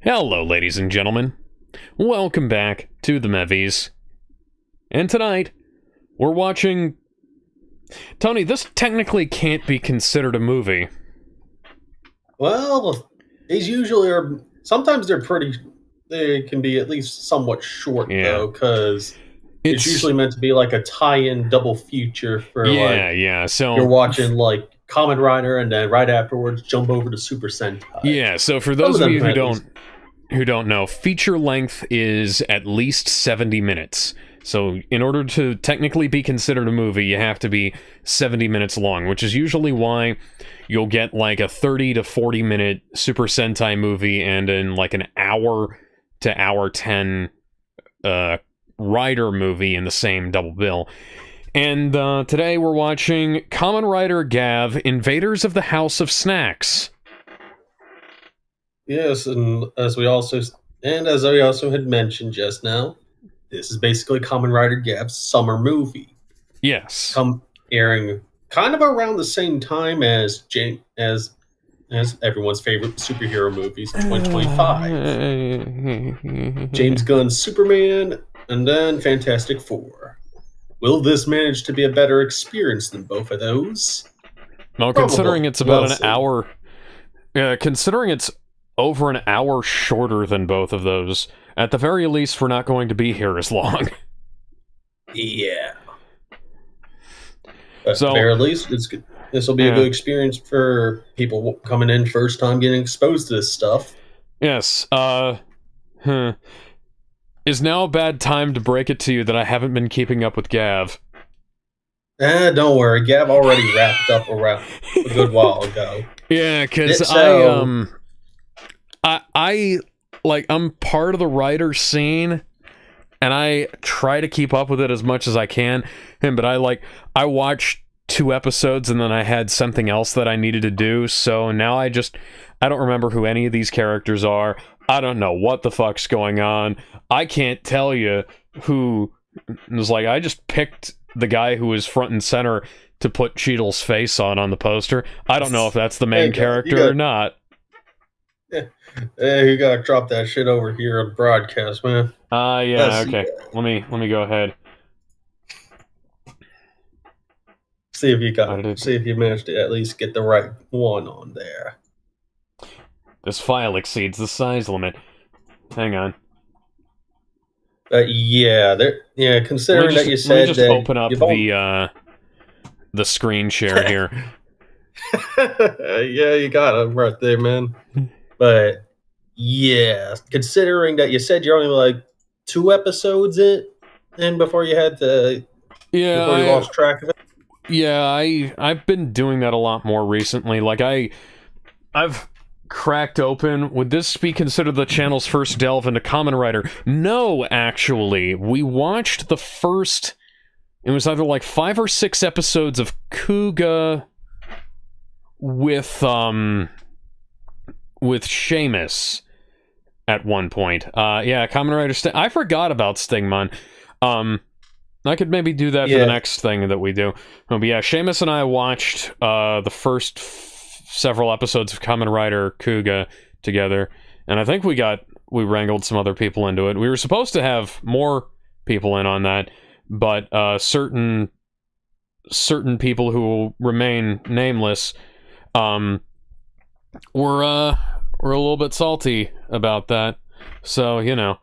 Hello, ladies and gentlemen. Welcome back to the Mehvies. And tonight, we're watching... Tony, this technically can't be considered a movie. Well, these usually are... Sometimes they can be at least somewhat short, though, because it's usually meant to be like a tie-in double feature for, so... You're watching, like, Kamen Rider, and then right afterwards, jump over to Super Sentai. Yeah, so for those of you who don't know, feature length is at least 70 minutes. So in order to technically be considered a movie, you have to be 70 minutes long, which is usually why you'll get like a 30 to 40 minute Super Sentai movie and in like an hour to hour 10 Rider movie in the same double bill. And today we're watching Kamen Rider Gavv, Invaders of the House of Snacks. Yes, and as we also had mentioned just now, this is basically Kamen Rider Gavv's summer movie. Yes. Airing kind of around the same time as everyone's favorite superhero movies, 2025. James Gunn's Superman, and then Fantastic Four. Will this manage to be a better experience than both of those? Well, considering it's about an hour... considering it's over an hour shorter than both of those, at the very least, we're not going to be here as long. Yeah. At the very least, this will be a good experience for people coming in first time getting exposed to this stuff. Yes. Is now a bad time to break it to you that I haven't been keeping up with Gavv? Don't worry. Gavv already wrapped up around a good while ago. Yeah, because I'm part of the writer scene, and I try to keep up with it as much as I can. But I watched 2 episodes, and then I had something else that I needed to do. So now I don't remember who any of these characters are. I don't know what the fuck's going on. I can't tell you who. It was like I just picked the guy who was front and center to put Cheadle's face on the poster. I don't know if that's the main character or not. Hey, you gotta drop that shit over here on broadcast, man. Yeah, okay. Let me go ahead. See if you managed to at least get the right one on there. This file exceeds the size limit. Hang on. Considering that you said let me just open up the screen share here. Yeah, you got it right there, man. But yeah, considering that you said you're only like 2 episodes in before you had to before you lost track of it. Yeah, I've been doing that a lot more recently. Like I've cracked open. Would this be considered the channel's first delve into Kamen Rider? No, actually. We watched the first... It was either like 5 or 6 episodes of Kuga with Seamus at one point. Kamen Rider I forgot about Stingmon. I could maybe do that for the next thing that we do. But yeah, Seamus and I watched the first several episodes of Kamen Rider Kuga together, and I think we wrangled some other people into it. We were supposed to have more people in on that, but certain people who will remain nameless were a little bit salty about that. So, you know.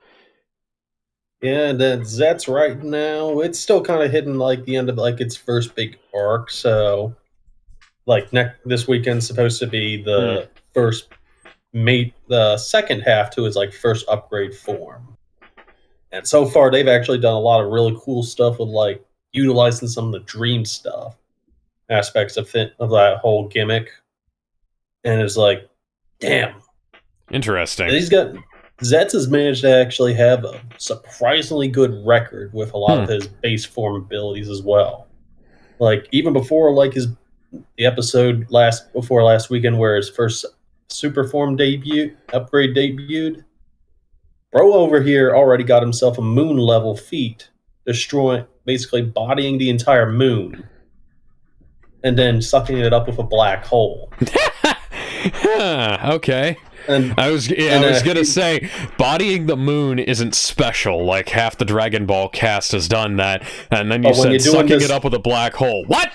Yeah, and then Zet's right now, it's still kind of hitting like the end of like its first big arc, so like this weekend's supposed to be the the second half to its like first upgrade form. And so far they've actually done a lot of really cool stuff with like utilizing some of the dream stuff aspects of that whole gimmick. And it's like, damn. Interesting. Zetz has managed to actually have a surprisingly good record with a lot of his base form abilities as well. Like even before like the episode before last weekend where his first super form upgrade debuted, bro over here already got himself a moon level feat, basically bodying the entire moon and then sucking it up with a black hole. Okay. I was gonna say, bodying the moon isn't special. Like, half the Dragon Ball cast has done that, and then you said sucking it up with a black hole. What?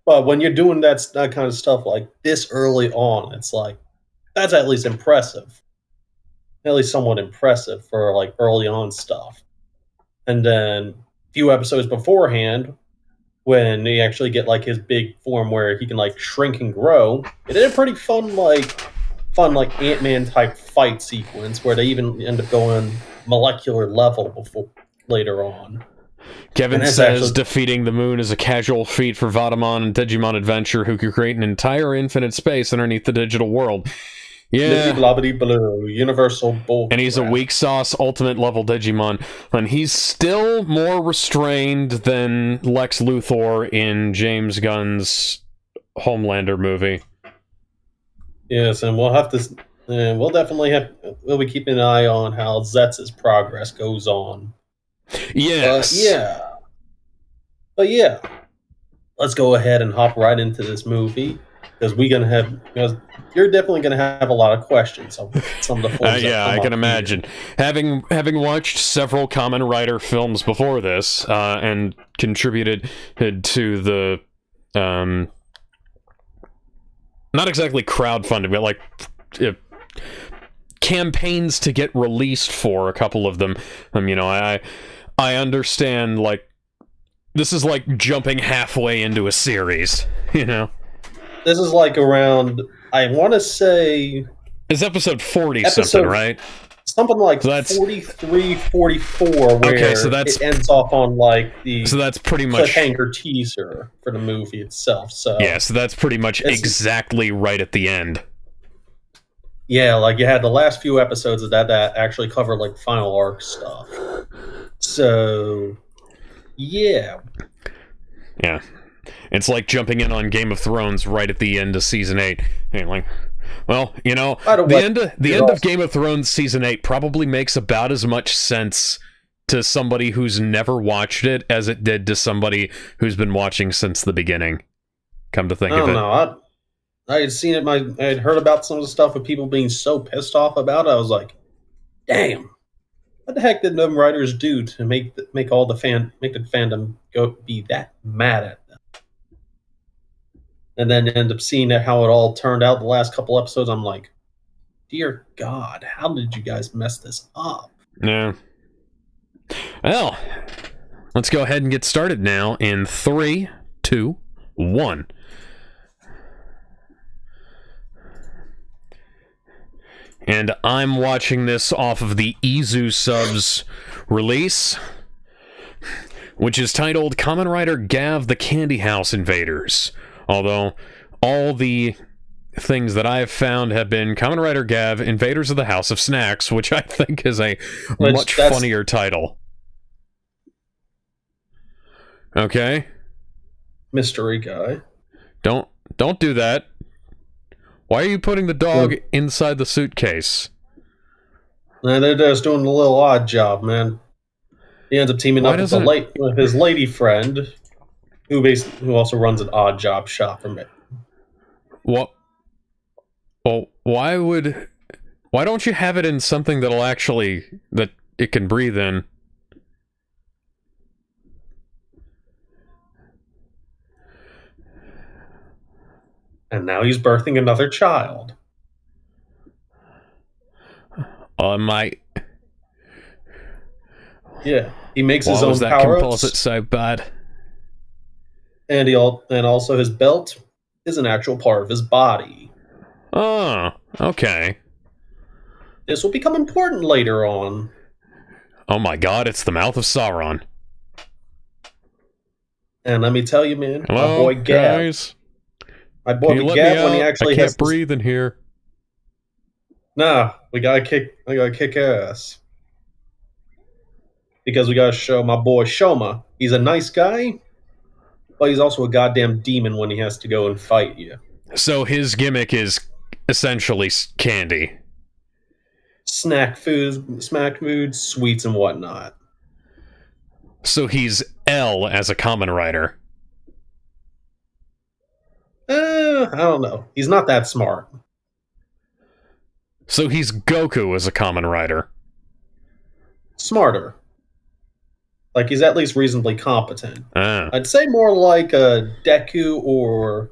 But when you're doing that kind of stuff like this early on, it's like, that's at least impressive. At least somewhat impressive for like early on stuff. And then a few episodes beforehand, when you actually get like his big form where he can like shrink and grow, it did a pretty fun like Ant-Man type fight sequence where they even end up going molecular level before later on. Kevin says defeating the moon is a casual feat for Vatamon and Digimon Adventure, who could create an entire infinite space underneath the digital world. Yeah. Blue, universal bull. And he's a weak sauce ultimate level Digimon, and he's still more restrained than Lex Luthor in James Gunn's Homelander movie. Yes, and we'll definitely be keeping an eye on how Zetz's progress goes on. Yes. But yeah. Let's go ahead and hop right into this movie, because you're definitely gonna have a lot of questions on some of the films. Yeah, I can imagine. Having watched several Kamen Rider films before this, and contributed to the not exactly crowdfunding, but like campaigns to get released for a couple of them. I understand, like, this is like jumping halfway into a series, you know? This is like around, I want to say... It's episode 40 something, right? Something like 43, 44, where it ends off on like the that's pretty much cliffhanger teaser for the movie itself. So yeah, so that's pretty much exactly right at the end. Yeah, like you had the last few episodes of that actually cover like final arc stuff. So yeah. It's like jumping in on Game of Thrones right at the end of season 8. And like, well, you know, the end of Game of Thrones season 8 probably makes about as much sense to somebody who's never watched it as it did to somebody who's been watching since the beginning. Come to think of it. I don't know. I had seen it. I had heard about some of the stuff with people being so pissed off about it. I was like, damn. What the heck did them writers do to make the fandom go be that mad at them? And then end up seeing how it all turned out the last couple episodes. I'm like, dear God, how did you guys mess this up? Yeah. Well, let's go ahead and get started now in 3, 2, 1. And I'm watching this off of the Izu Subs release, which is titled Kamen Rider Gavv the Candy House Invaders. Although all the things that I've found have been Kamen Rider Gavv Invaders of the House of Snacks, which I think is a much funnier title. Okay? Mystery guy. Don't do that. Why are you putting the dog inside the suitcase? They're just doing a little odd job, man. He ends up teaming up with his lady friend, who also runs an odd job shop for me. What? Well, why don't you have it in something that it can breathe in? And now he's birthing another child. Yeah, he makes his own power-ups. Why was that composite so bad? And also his belt is an actual part of his body. Oh, okay. This will become important later on. Oh my God, it's the mouth of Sauron. And let me tell you, man, hello, my boy Gavv. Guys? My boy Gavv, when he actually I can't breathe in here. Nah, I gotta kick ass. Because we gotta show my boy Shoma. He's a nice guy, but he's also a goddamn demon when he has to go and fight you. So his gimmick is essentially candy. Snack food, sweets and whatnot. So he's L as a Kamen Rider. I don't know. He's not that smart. So he's Goku as a Kamen Rider. Smarter. Like, he's at least reasonably competent. Ah. I'd say more like a Deku or,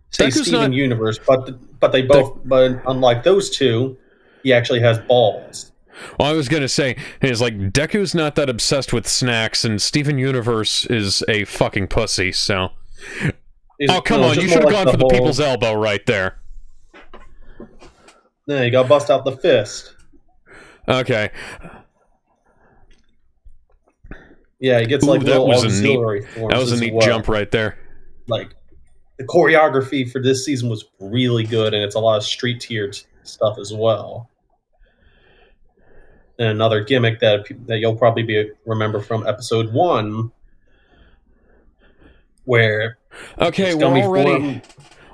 say, Deku's Steven not... Universe, but they both, but unlike those two, he actually has balls. Well, I was gonna say, is like, Deku's not that obsessed with snacks, and Steven Universe is a fucking pussy, so... Oh, come on, you should have gone for the people's elbow right there. Yeah, you gotta bust out the fist. Okay. Yeah, he gets like little auxiliary forms. That was a neat jump right there. Like, the choreography for this season was really good, and it's a lot of street tiered stuff as well. And another gimmick that you'll probably remember from episode 1, where okay, we're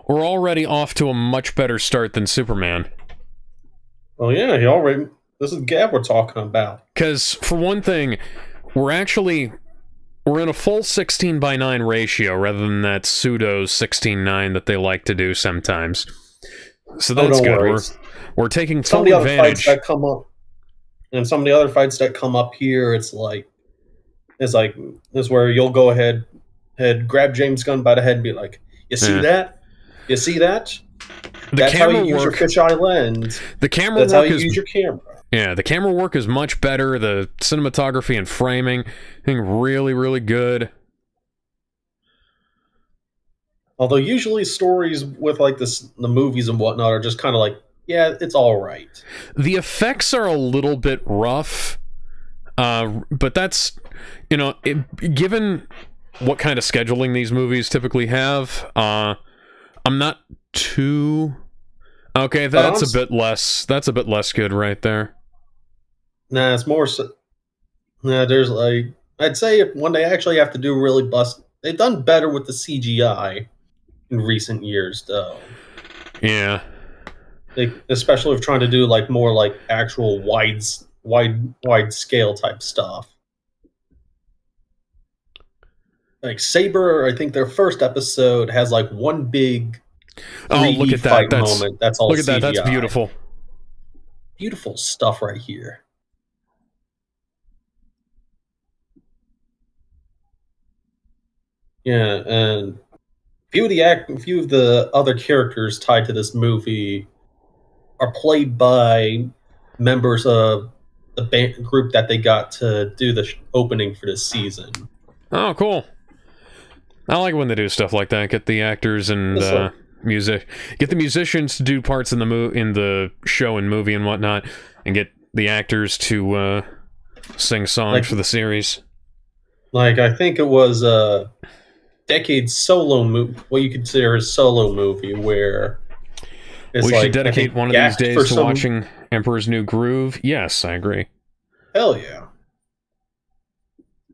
already off to a much better start than Superman. Oh yeah, this is Gavv we're talking about. Because for one thing, we're in a full 16:9 ratio rather than that pseudo 16:9 that they like to do sometimes. So that's good. We're taking full advantage. And some of the other fights that come up here, it's where you'll go ahead, grab James Gunn by the head and be like, "You see that? You see that? That's how you use your fisheye lens. That's how you use your camera." Yeah, the camera work is much better. The cinematography and framing, I think, really, really good. Although usually stories with like the movies and whatnot are just kind of like, yeah, it's all right. The effects are a little bit rough, but that's, given what kind of scheduling these movies typically have, I'm not too... Okay, that's a bit less good right there. Nah, it's more so... Nah, there's like... I'd say when they actually have to do really bust... They've done better with the CGI in recent years, though. Yeah. Especially if trying to do like more like actual wide scale type stuff. Like Saber, I think their first episode has like one big 3D look at fight that. moment. That's all. Look at CGI. that. That's beautiful. Beautiful stuff right here. Yeah, and a few of the other characters tied to this movie are played by members of the band group that they got to do the opening for this season. Oh, cool. I like when they do stuff like that. Get the actors and get the musicians to do parts in the show and movie and whatnot, and get the actors to sing songs for the series. Like, I think it was a decade's solo movie, what you consider a solo movie, where we should dedicate one of these days to watching Emperor's New Groove. Yes, I agree. Hell yeah.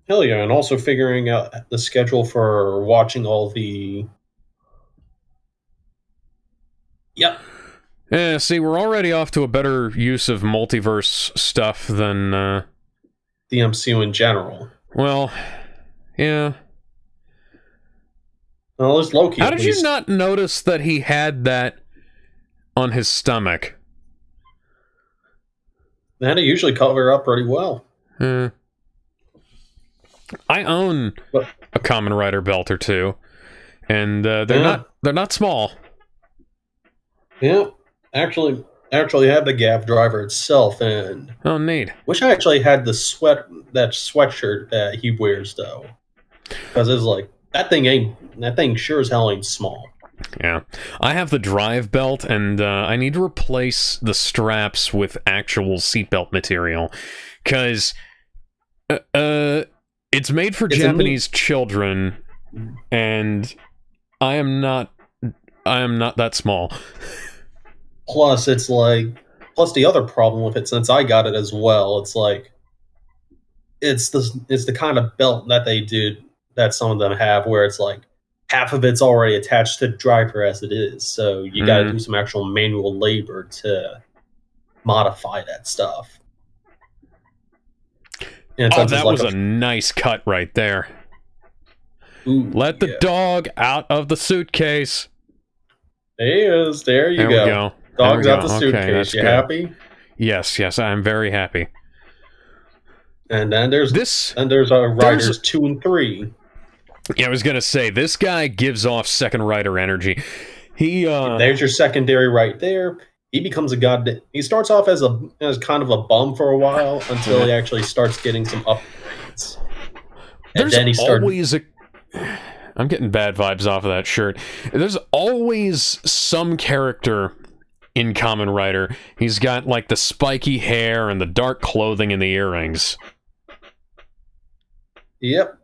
Hell yeah, and also figuring out the schedule for watching all the... Yep. Yeah, see, we're already off to a better use of multiverse stuff than... the MCU in general. Well, yeah. Well, there's Loki. How did you not notice that he had that on his stomach? That they usually cover up pretty well. I own a Kamen Rider belt or two, and they're not small. Yeah, actually have the Gavv driver itself, and oh, neat. Wish I actually had that sweatshirt that he wears though, because it's like that thing sure as hell ain't small. Yeah, I have the drive belt, and I need to replace the straps with actual seatbelt material, because it's made for Japanese children, and I am not that small. Plus the other problem with it, since I got it as well, it's like it's the kind of belt that they do that some of them have, where it's like half of it's already attached to the driver as it is, so you got to do some actual manual labor to modify that stuff. Oh, that was a nice cut right there. Ooh, let the dog out of the suitcase. There he is. There you go. There we Dog's out go. the Okay, suitcase. that's You good. happy? Yes, I'm very happy. And then there's This. Riders 2 and 3. Yeah, I was gonna say this guy gives off second rider energy. There's your secondary right there. He becomes a god. He starts off as kind of a bum for a while until he actually starts getting some upgrades. And There's then he started. always a. I'm getting bad vibes off of that shirt. There's always some character in Kamen Rider. He's got like the spiky hair and the dark clothing and the earrings. Yep.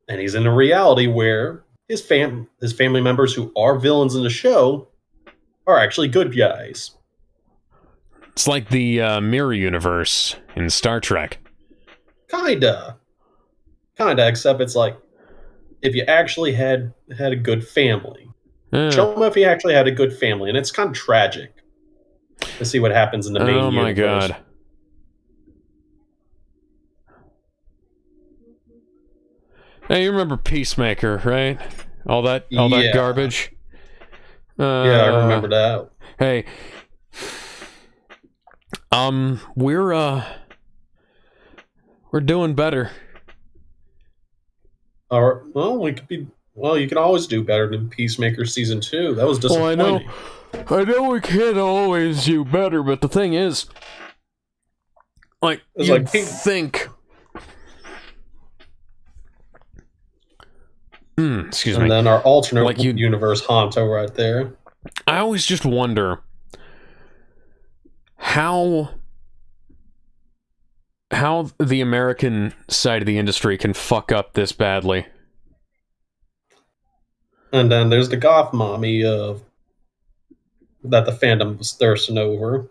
And he's in a reality where his family members who are villains in the show are actually good guys. It's like the mirror universe in Star Trek. Kinda, except it's like if you actually had a good family. Show him if he actually had a good family, and it's kind of tragic to see what happens in the main universe. Oh my god. Hey, you remember Peacemaker, right? All that garbage. Yeah, I remember that. Hey, we're doing better. All right. Well, we could be. Well, you can always do better than Peacemaker season 2. That was disappointing. Well, I know we can't always do better, but the thing is, like, you think. Excuse me. And then our alternate universe Honto right there. I always just wonder how the American side of the industry can fuck up this badly. And then there's the goth mommy that the fandom was thirsting over.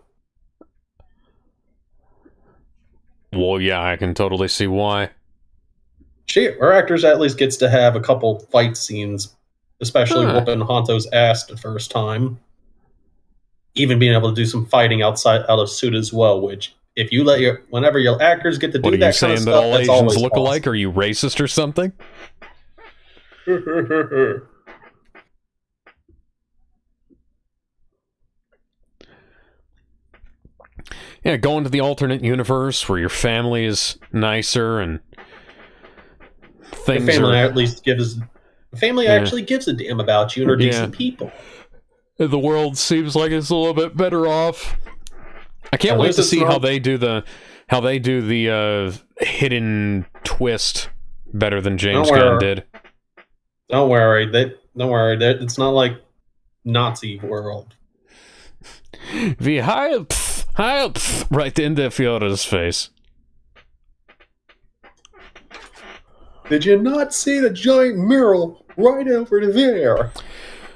Well, yeah, I can totally see why. Our actors at least gets to have a couple fight scenes, especially whooping Honto's ass the first time. Even being able to do some fighting out of suit as well, which if you whenever your actors get to do that kind of stuff, all that's Asians always look awesome. alike? Are you racist or something? Yeah, going to the alternate universe where your family is nicer and things. The family actually gives a damn about you and are decent people. The world seems like it's a little bit better off. I can't wait to see how they do the hidden twist better than James Gunn did. Don't worry. It's not like Nazi world. The help right into Fiora's face. Did you not see the giant mural right over there?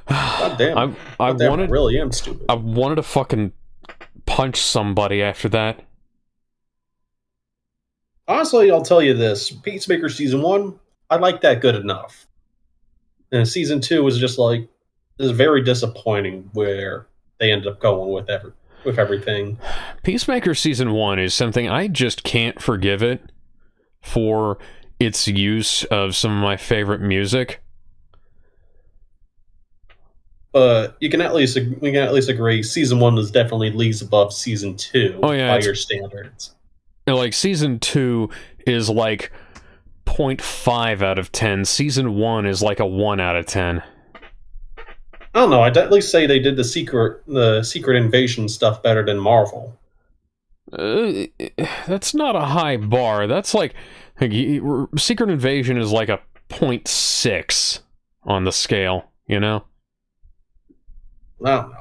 God damn! I really am stupid. I wanted to fucking punch somebody after that. Honestly, I'll tell you this: Peacemaker season 1, I liked that good enough, and season 2 was just like is very disappointing where they ended up going with everything. Peacemaker season 1 is something I just can't forgive it for its use of some of my favorite music. But we can at least agree season 1 is definitely leagues above season 2 by your standards. Like season 2 is like 0.5 out of 10. Season 1 is like a 1 out of 10. I don't know. I'd at least say they did the secret invasion stuff better than Marvel. That's not a high bar. That's like Secret Invasion is like a 0.6 on the scale, you know? I don't know.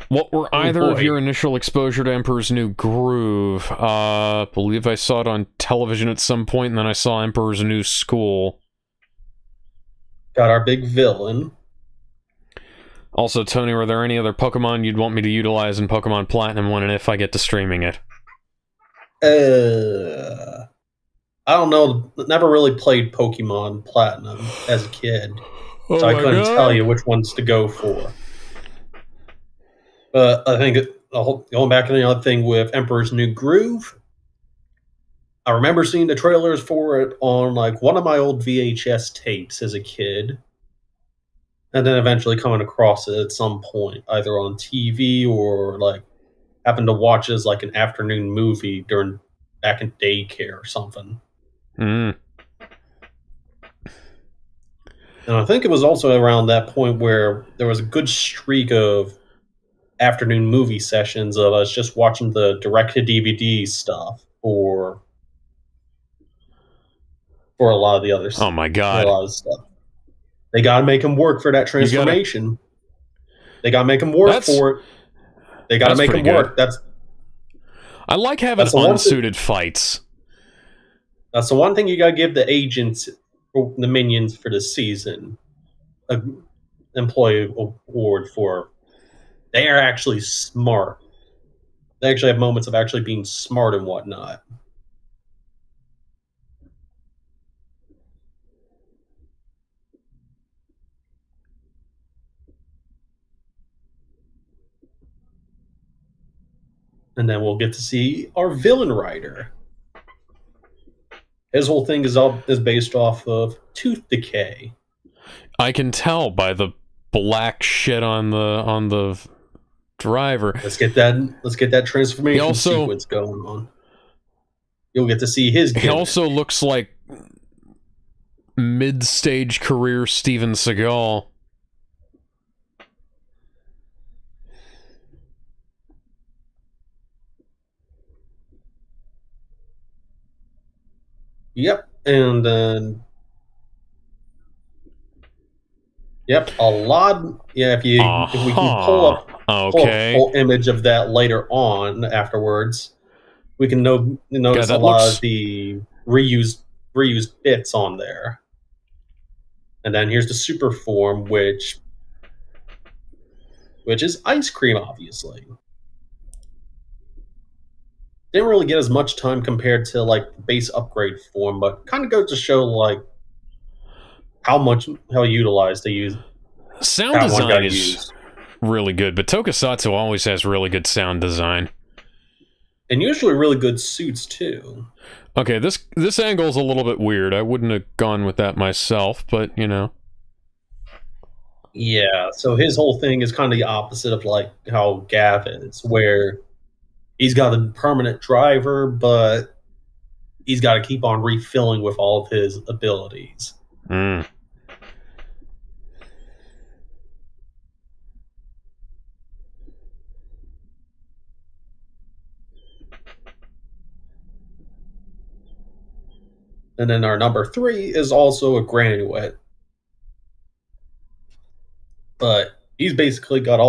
What were either of your initial exposure to Emperor's New Groove? Believe I saw it on television at some point, and then I saw Emperor's New School. Got our big villain. Also, Tony, were there any other Pokemon you'd want me to utilize in Pokemon Platinum when and if I get to streaming it? I don't know. Never really played Pokemon Platinum as a kid, so I couldn't tell you which ones to go for. But I think going back to the other thing with Emperor's New Groove, I remember seeing the trailers for it on like one of my old VHS tapes as a kid. and then eventually coming across it at some point, either on TV or like happen to watch it as like an afternoon movie during back in daycare or something. Mm. And I think it was also around that point where there was a good streak of afternoon movie sessions of us just watching the direct to DVD stuff for a lot of the other Oh my for a god. lot of stuff. They got to make them work for that transformation. They got to make them work for it. They got to make them work. Good. I like having unsuited fights. That's the one thing you got to give the agents, the minions for the season, an employee award for. They are actually smart. They actually have moments of actually being smart and whatnot. And then we'll get to see our villain writer. His whole thing is based off of tooth decay. I can tell by the black shit on the driver. Let's get that transformation sequence going on. You'll get to see his gimmick. He also looks like mid-stage career Steven Seagal. Yep, and then a lot. Yeah, if we can pull up a full image of that later on afterwards, we can notice a lot of the reused bits on there. And then here's the super form, which is ice cream, obviously. Didn't really get as much time compared to like the base upgrade form, but kind of goes to show like how utilized they use. Sound design is really good, but Tokusatsu always has really good sound design. And usually really good suits too. Okay, this angle is a little bit weird. I wouldn't have gone with that myself, but you know. Yeah, so his whole thing is kind of the opposite of like how Gavv is, where he's got a permanent driver, but he's got to keep on refilling with all of his abilities. Mm. And then our number 3 is also a granuate. But he's basically got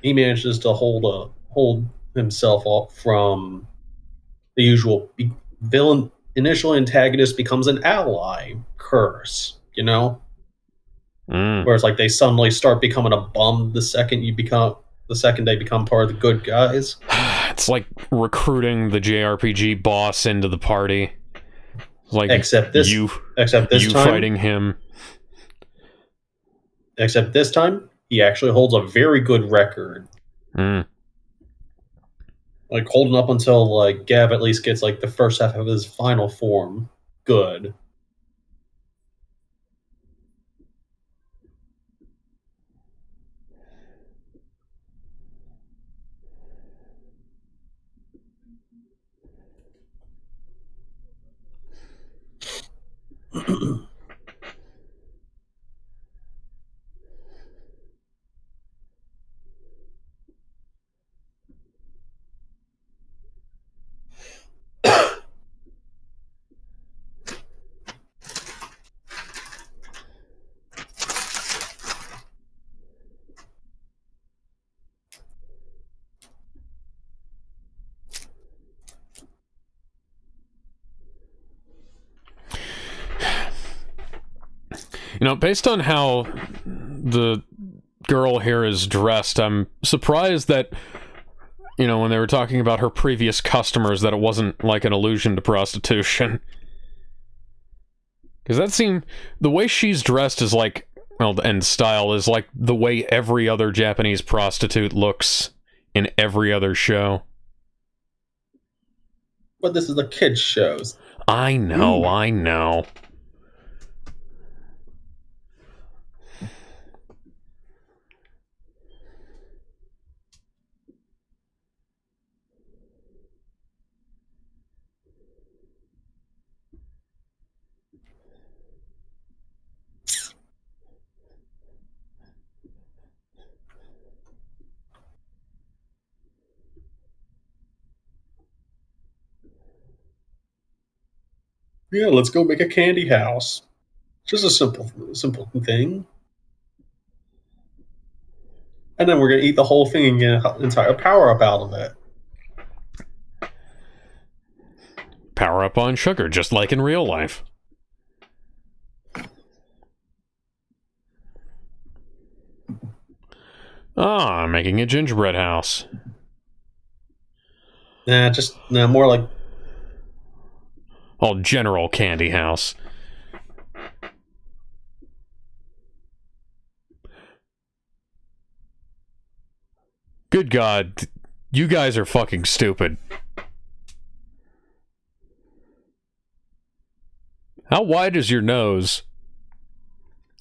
he manages to hold himself up from the usual villain. Initial antagonist becomes an ally curse, you know? Where it's like they suddenly start becoming a bum the second they become part of the good guys. It's like recruiting the JRPG boss into the party. Like except this time fighting him. Except this time, he actually holds a very good record. Mm. Like holding up until like Gavv at least gets like the first half of his final form good. You know, based on how the girl here is dressed, I'm surprised that, you know, when they were talking about her previous customers, that it wasn't like an allusion to prostitution. Because that seemed... The way she's dressed is like... Well, and style is like the way every other Japanese prostitute looks in every other show. But this is a kids' shows. I know, Yeah, let's go make a candy house. Just a simple thing. And then we're gonna eat the whole thing and get an entire power up out of it. Power up on sugar, just like in real life. Ah, I'm making a gingerbread house. Nah, more like General candy house. Good God, you guys are fucking stupid. How wide is your nose?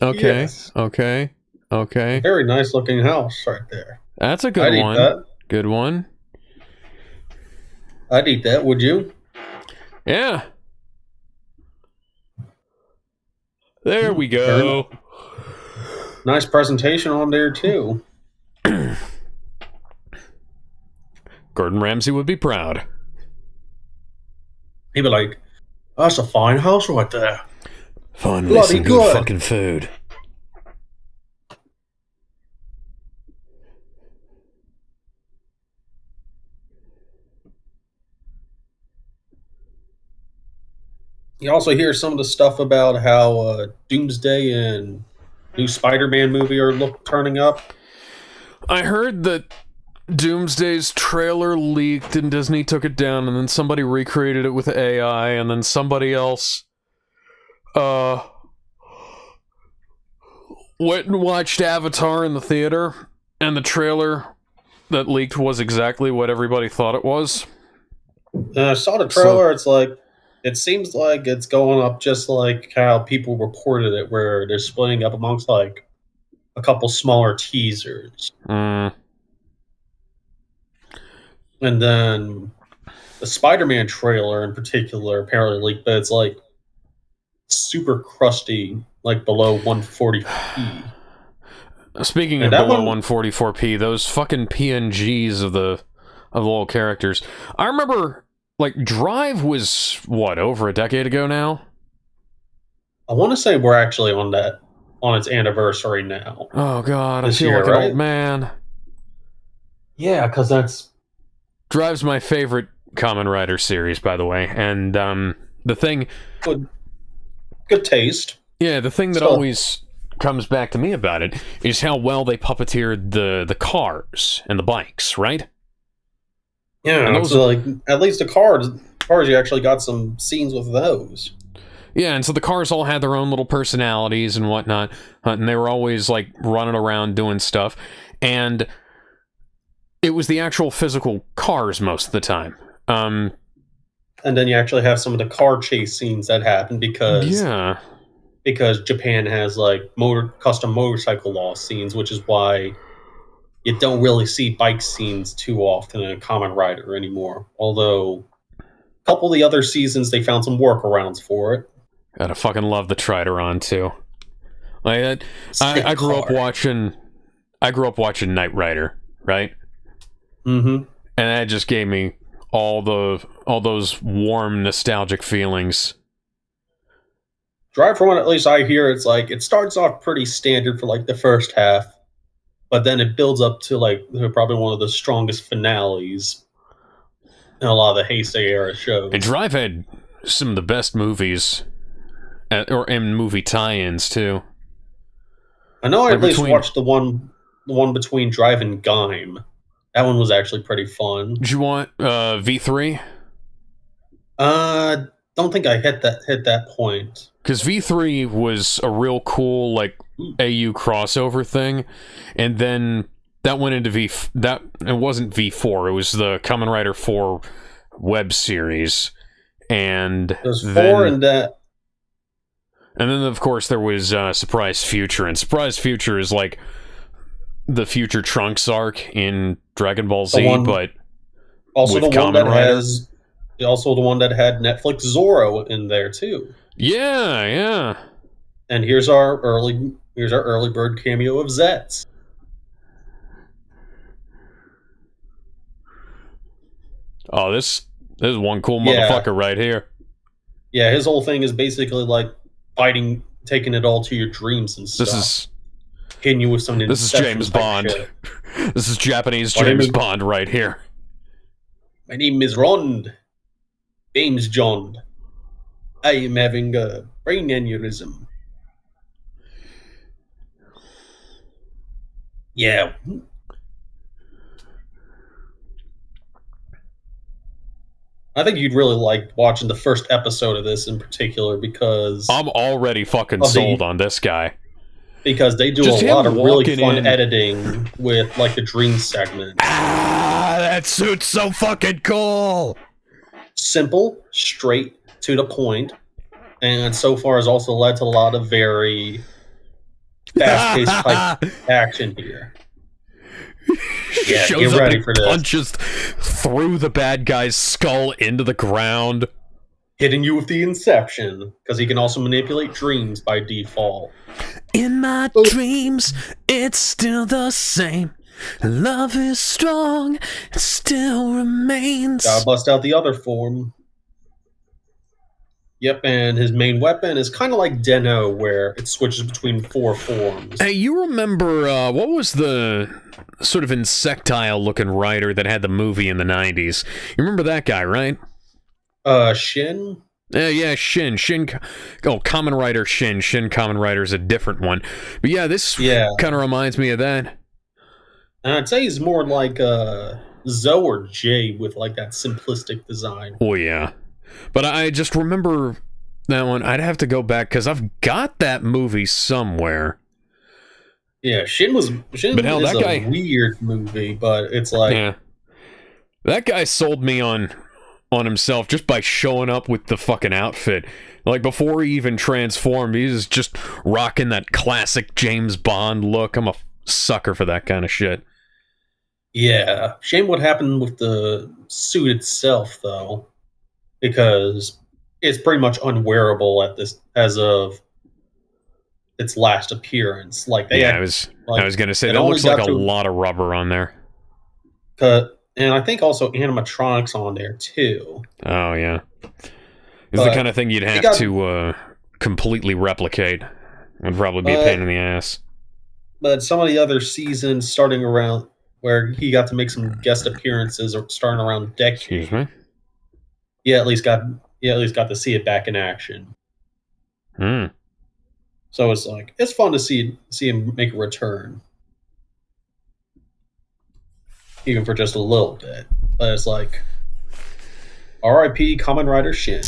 Okay, yes. okay, okay. Very nice looking house right there. That's a good I'd one. eat that. Good one. I'd eat that, would you? Yeah. There we go. Nice presentation on there, too. Gordon Ramsay would be proud. He'd be like, that's a fine house right there. Finally, Bloody some good fucking food. You also hear some of the stuff about how Doomsday and new Spider-Man movie are turning up. I heard that Doomsday's trailer leaked and Disney took it down, and then somebody recreated it with AI, and then somebody else went and watched Avatar in the theater, and the trailer that leaked was exactly what everybody thought it was. I saw the trailer. It seems like it's going up just like how people reported it, where they're splitting up amongst like a couple smaller teasers. And then the Spider-Man trailer in particular apparently leaked, but it's like super crusty, like below 140p. Speaking of below 144p, those fucking PNGs of the little characters. I remember, like, Drive was, what, over a decade ago now? I want to say we're actually on its anniversary now. Oh god, I feel like an old man. Yeah, because that's... Drive's my favorite Kamen Rider series, by the way, and the thing... Good taste. Yeah, the thing that always comes back to me about it is how well they puppeteered the cars and the bikes, right? Yeah, and those, like, at least the cars, you actually got some scenes with those. Yeah, and so the cars all had their own little personalities and whatnot, and they were always, like, running around doing stuff, and it was the actual physical cars most of the time. And then you actually have some of the car chase scenes that happen because Japan has like custom motorcycle law scenes, which is why you don't really see bike scenes too often in a Kamen Rider anymore. Although a couple of the other seasons they found some workarounds for it. Gotta fucking love the Trideron too. Like I grew up watching Knight Rider, right? Mm-hmm. And that just gave me all those warm, nostalgic feelings. Drive, from what at least I hear, it's like it starts off pretty standard for like the first half, but then it builds up to like probably one of the strongest finales in a lot of the Heisei era shows. And Drive had some of the best movies, and movie tie-ins too. I know I at least watched the one between Drive and Gaim. That one was actually pretty fun. Did you want V3? Don't think I hit that point. Because V3 was a real cool, like, AU crossover thing, and then that went into it wasn't V4, it was the Kamen Rider 4 web series, and there's 4 in that. And then, of course, there was Surprise Future, and Surprise Future is like the Future Trunks arc in Dragon Ball Z, but also with the one Kamen that Rider. Also the one that had Netflix Zorro in there too. Yeah. And here's our early bird cameo of Zetz. Oh, this is one cool motherfucker right here. Yeah, his whole thing is basically like fighting, taking it all to your dreams and stuff. Hitting you with some This is Inception James type Bond. shit. This is Japanese James Bond right here. My name is Rond. James John. I am having a brain aneurysm. Yeah. I think you'd really like watching the first episode of this in particular because I'm already fucking sold on this guy. Because they do Just a lot of really fun in. Editing with like the dream segment. That suit's so fucking cool. Simple, straight to the point, and so far has also led to a lot of very fast-paced type action here. Yeah, Shows get ready up for this. Punches through the bad guy's skull into the ground, hitting you with the Inception, because he can also manipulate dreams by default. In my dreams, it's still the same. Love is strong, it still remains. Gotta bust out the other form. Yep, and his main weapon is kind of like Deno, where it switches between 4 forms. Hey, you remember, what was the sort of insectile-looking writer that had the movie in the 90s? You remember that guy, right? Shin? Yeah, Shin. Oh, Kamen Rider Shin. Shin Kamen Rider is a different one. But yeah, this kind of reminds me of that. And I'd say he's more like Zoe or Jay with like that simplistic design. Oh, yeah. But I just remember that one. I'd have to go back because I've got that movie somewhere. Yeah, Shin is a weird movie, but it's like... Yeah. That guy sold me on himself just by showing up with the fucking outfit. Like, before he even transformed, he was just rocking that classic James Bond look. I'm a sucker for that kind of shit. Yeah. Shame what happened with the suit itself, though. Because it's pretty much unwearable as of its last appearance. Like I was gonna say that looks like a lot of rubber on there. And I think also animatronics on there too. Oh yeah, it's the kind of thing you'd have to completely replicate. Would probably be a pain in the ass. But some of the other seasons, starting around where he got to make some guest appearances, or starting around Decade. Excuse me. Yeah, at least got to see it back in action. So it's like it's fun to see him make a return, even for just a little bit. But it's like R.I.P. Kamen Rider Shin,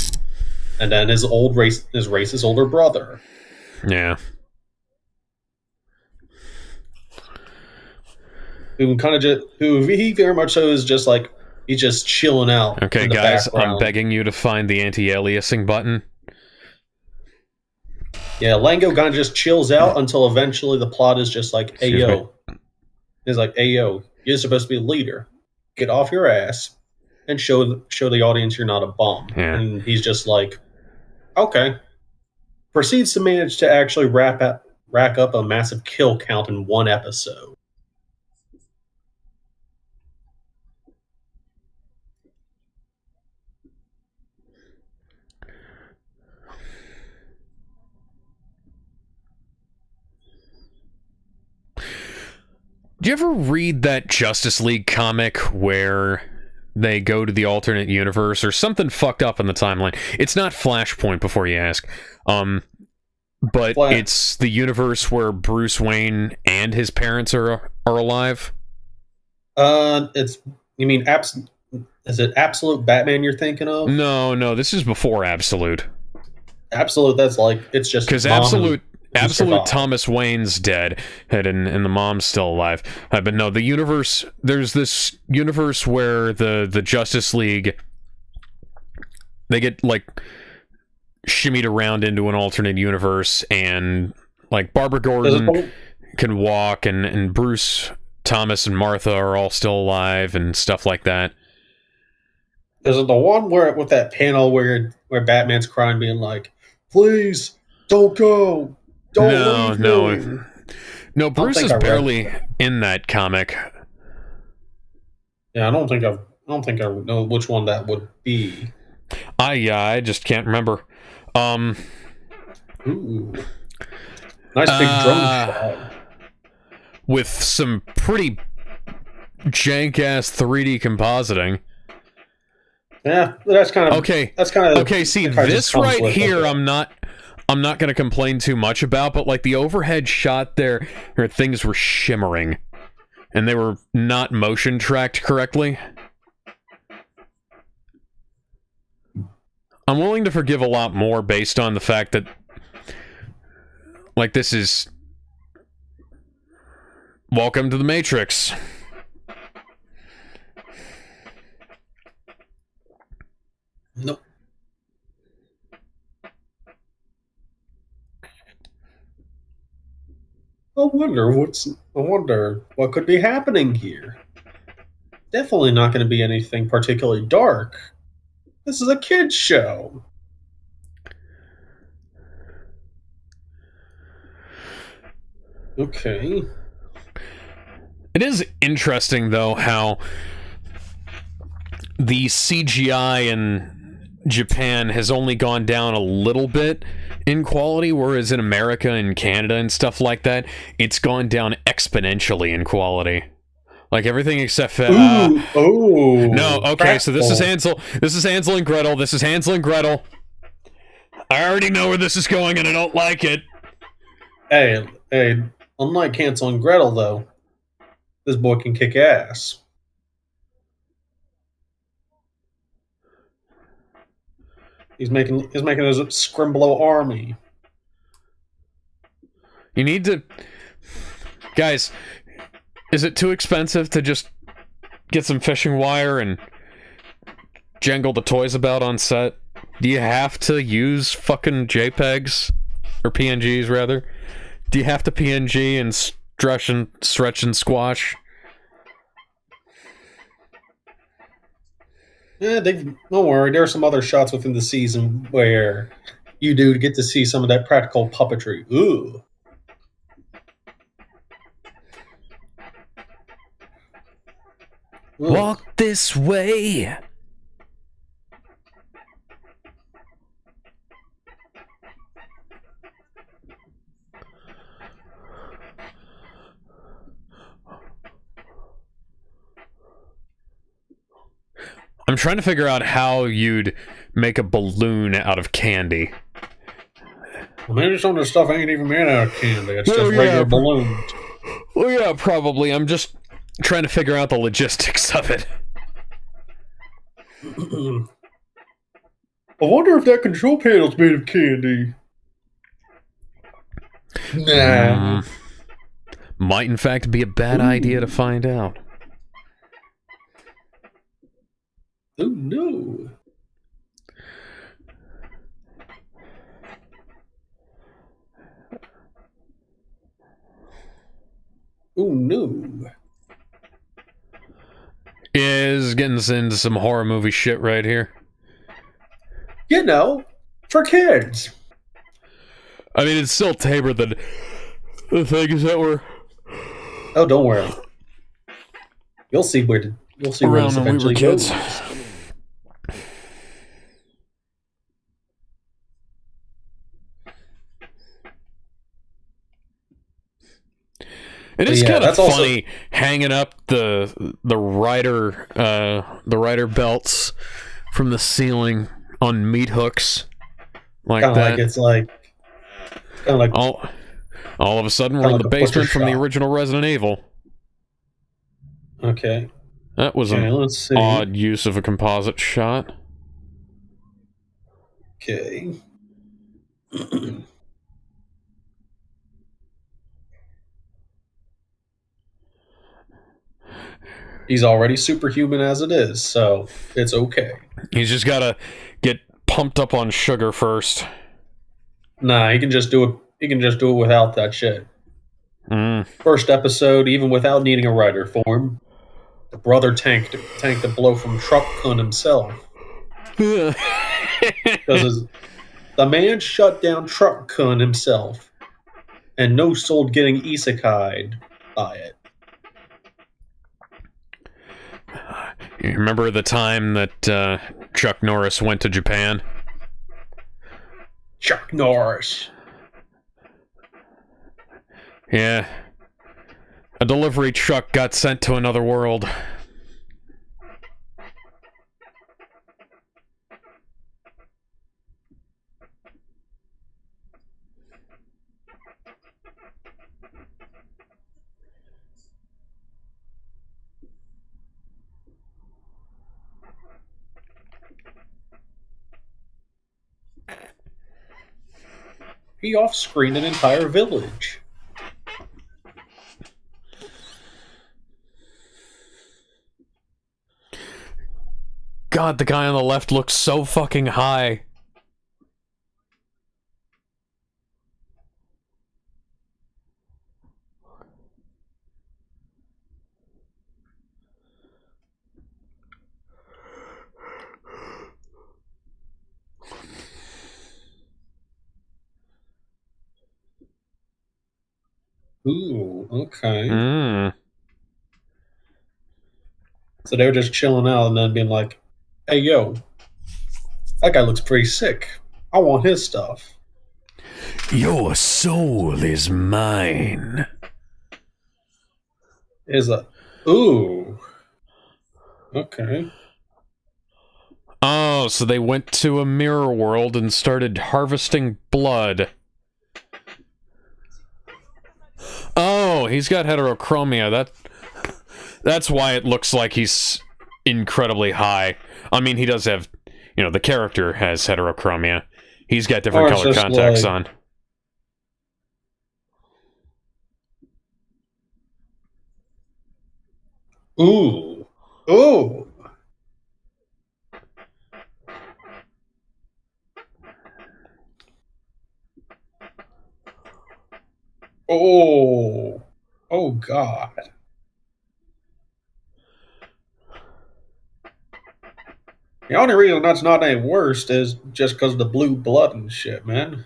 and then his racist older brother. Yeah. Who he very much so is just like. He's just chilling out. Okay, guys, I'm begging you to find the anti-aliasing button. Yeah, Lango kind of just chills out until eventually the plot is just like, hey, yo. He's like, hey, yo, you're supposed to be a leader. Get off your ass and show the audience you're not a bum. Yeah. And he's just like, okay. Proceeds to manage to actually rack up a massive kill count in one episode. Do you ever read that Justice League comic where they go to the alternate universe or something fucked up in the timeline? It's not Flashpoint, before you ask. But it's the universe where Bruce Wayne and his parents are alive. Is it Absolute Batman you're thinking of? No, this is before Absolute. Absolute, that's like, it's just because Absolute Thomas Wayne's dead, and the mom's still alive. But no, the universe, there's this universe where the Justice League, they get like shimmied around into an alternate universe, and like Barbara Gordon can walk, and Bruce, Thomas, and Martha are all still alive and stuff like that. Is it the one where with that panel where Batman's crying, being like, "Please don't go." No. Bruce is barely in that comic. Yeah, I don't think I know which one that would be. I just can't remember. Ooh. Nice big drone shot. With some pretty jank-ass 3D compositing. Yeah, that's kind of... Okay. That's kind of... Okay, see, this right here, I'm not going to complain too much about, but like the overhead shot there, where things were shimmering, and they were not motion tracked correctly. I'm willing to forgive a lot more based on the fact that, like, this is Welcome to the Matrix. Nope. I wonder what could be happening here. Definitely not going to be anything particularly dark. This is a kid's show. Okay. It is interesting, though, how the CGI in Japan has only gone down a little bit in quality, whereas in America and Canada and stuff like that, it's gone down exponentially in quality. Like everything except for no, okay, so this is Hansel and Gretel. This is Hansel and Gretel. I already know where this is going and I don't like it. Hey, unlike Hansel and Gretel though, this boy can kick ass. He's making his Scrimblow army. You need to... Guys, is it too expensive to just get some fishing wire and jangle the toys about on set? Do you have to use fucking JPEGs? Or PNGs, rather? Do you have to PNG and stretch and squash? Yeah, don't worry. There are some other shots within the season where you do get to see some of that practical puppetry. Ooh. Walk this way. I'm trying to figure out how you'd make a balloon out of candy. Well, maybe some of the stuff ain't even made out of candy. It's just regular balloons. Well, yeah, probably. I'm just trying to figure out the logistics of it. I wonder if that control panel's made of candy. Nah. Might, in fact, be a bad idea to find out. Oh, no. Oh, no. Is getting us into some horror movie shit right here. You know, for kids. I mean, it's still tamer than the things that were... Oh, don't worry. You'll see where this eventually goes. It is kind of funny hanging up the rider belts from the ceiling on meat hooks like that. All of a sudden we're in the basement from the original Resident Evil. Okay. That was an odd use of a composite shot. Okay. He's already superhuman as it is, so it's okay. He's just gotta get pumped up on sugar first. Nah, he can just do it. He can just do it without that shit. First episode, even without needing a writer form, the brother tanked a blow from Truck Kun himself. Because the man shut down Truck Kun himself, and no soul getting isekai'd by it. You remember the time that Chuck Norris went to Japan. Chuck Norris. Yeah. A delivery truck got sent to another world. He off-screened an entire village. God, the guy on the left looks so fucking high. Ooh, okay. Mm. So they were just chilling out and then being like, hey, yo, that guy looks pretty sick. I want his stuff. Your soul is mine. Is a, ooh. Okay. Oh, so they went to a mirror world and started harvesting blood. Oh, he's got heterochromia. That's why it looks like he's incredibly high. I mean, he does have, you know, the character has heterochromia. He's got different color contacts on. Ooh. Ooh. Oh. Oh, God. The only reason that's not any worse is just because of the blue blood and shit, man.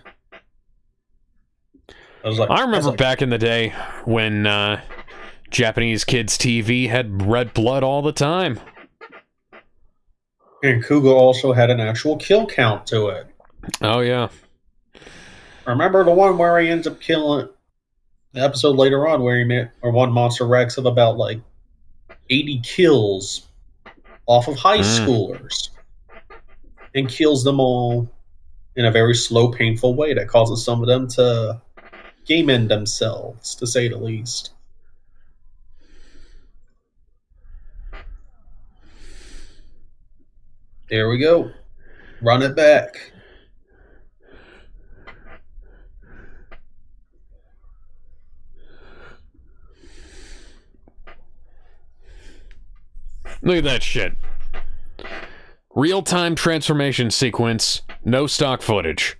I remember back in the day when Japanese kids' TV had red blood all the time. And Kuga also had an actual kill count to it. Oh, yeah. Remember the one where he ends up killing the episode later on where he made, or one monster racks up about like 80 kills off of high schoolers and kills them all in a very slow, painful way that causes some of them to game end themselves, to say the least. There we go. Run it back. Look at that shit. Real-time transformation sequence, no stock footage.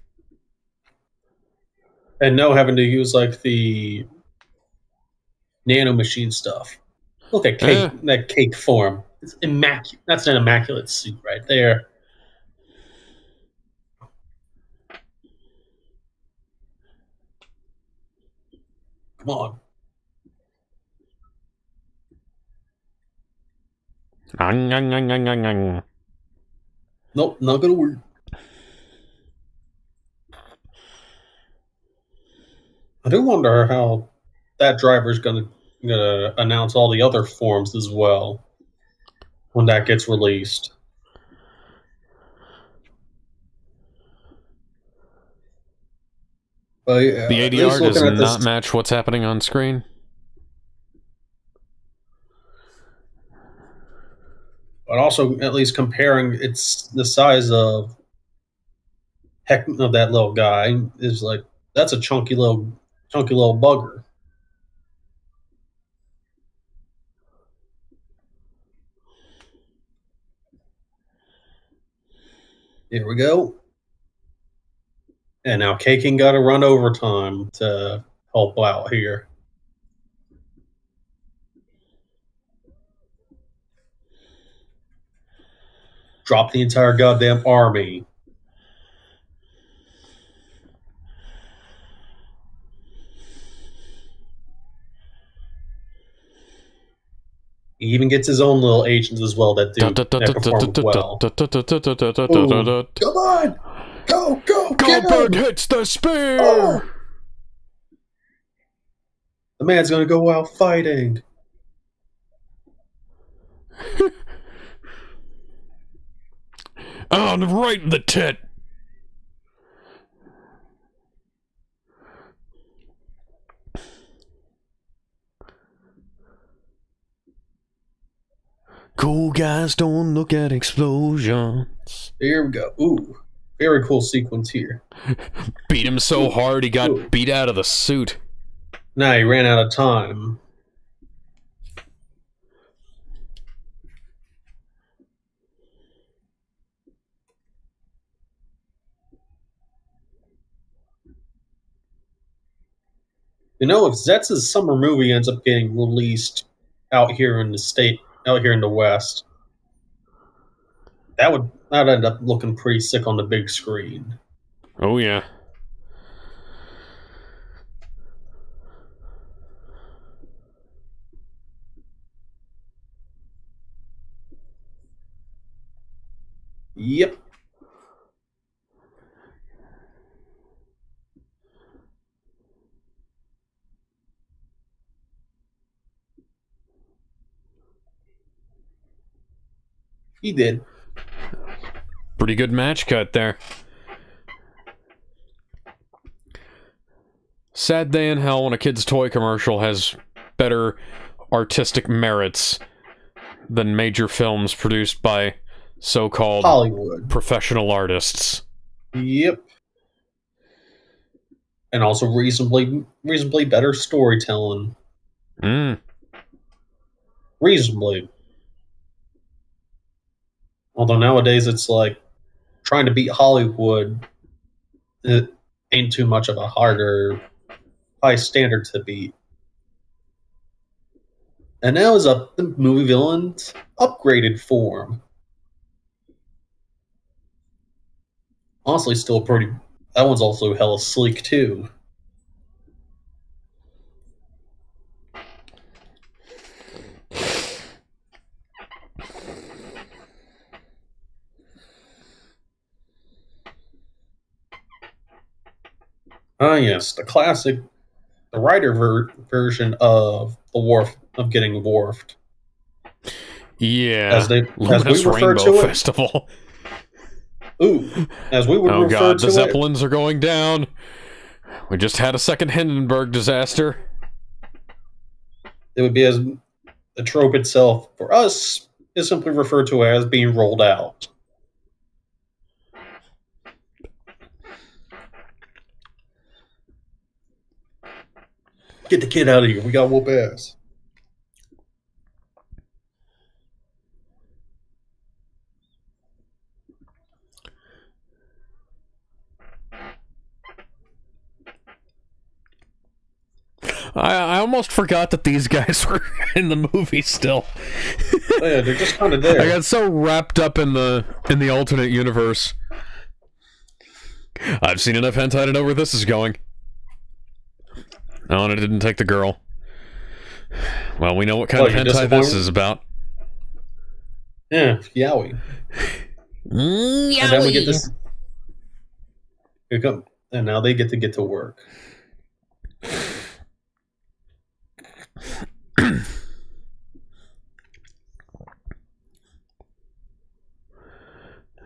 And no having to use like the nanomachine stuff. Look at cake, that cake form. It's immaculate. That's an immaculate suit right there. Come on. Nope, not gonna work. I do wonder how that driver's gonna announce all the other forms as well when that gets released. But yeah, the ADR does not match what's happening on screen. But also, at least comparing, it's the size of that little guy is like that's a chunky little bugger. Here we go. And now Kaken got to run overtime to help out here. Drop the entire goddamn army. He even gets his own little agents as well that perform well. Ooh, come on! Go! Goldberg hits the spear! Oh! The man's gonna go out fighting. On right in the tit. Cool guys don't look at explosions. Here we go. Ooh, very cool sequence here. Beat him so hard he got beat out of the suit. Nah, he ran out of time. You know, if Zetz's summer movie ends up getting released out here in the West, that'd end up looking pretty sick on the big screen. Oh yeah. Yep. He did. Pretty good match cut there. Sad day in hell when a kid's toy commercial has better artistic merits than major films produced by so-called Hollywood professional artists. Yep. And also reasonably better storytelling. Reasonably. Although nowadays it's like trying to beat Hollywood, it ain't too much of a high standard to beat. And now is the movie villain's upgraded form. Honestly, still pretty. That one's also hella sleek too. Ah, yes, the classic, the writer version of getting Worfed. Yeah, as we Luminous refer Rainbow to it. Festival. Ooh, as we would Oh refer god, to the Zeppelins are going down. We just had a second Hindenburg disaster. It would be as the trope itself for us is simply referred to as being rolled out. Get the kid out of here. We got whoop ass. I almost forgot that these guys were in the movie still. Oh, yeah, they're just kind of there. I got so wrapped up in the alternate universe. I've seen enough hentai to know where this is going. Oh, and it didn't take the girl. Well, we know what kind of hentai this is about. Yeah, yaoi. Yaoi. And then we get this. Here come, and now they get to work.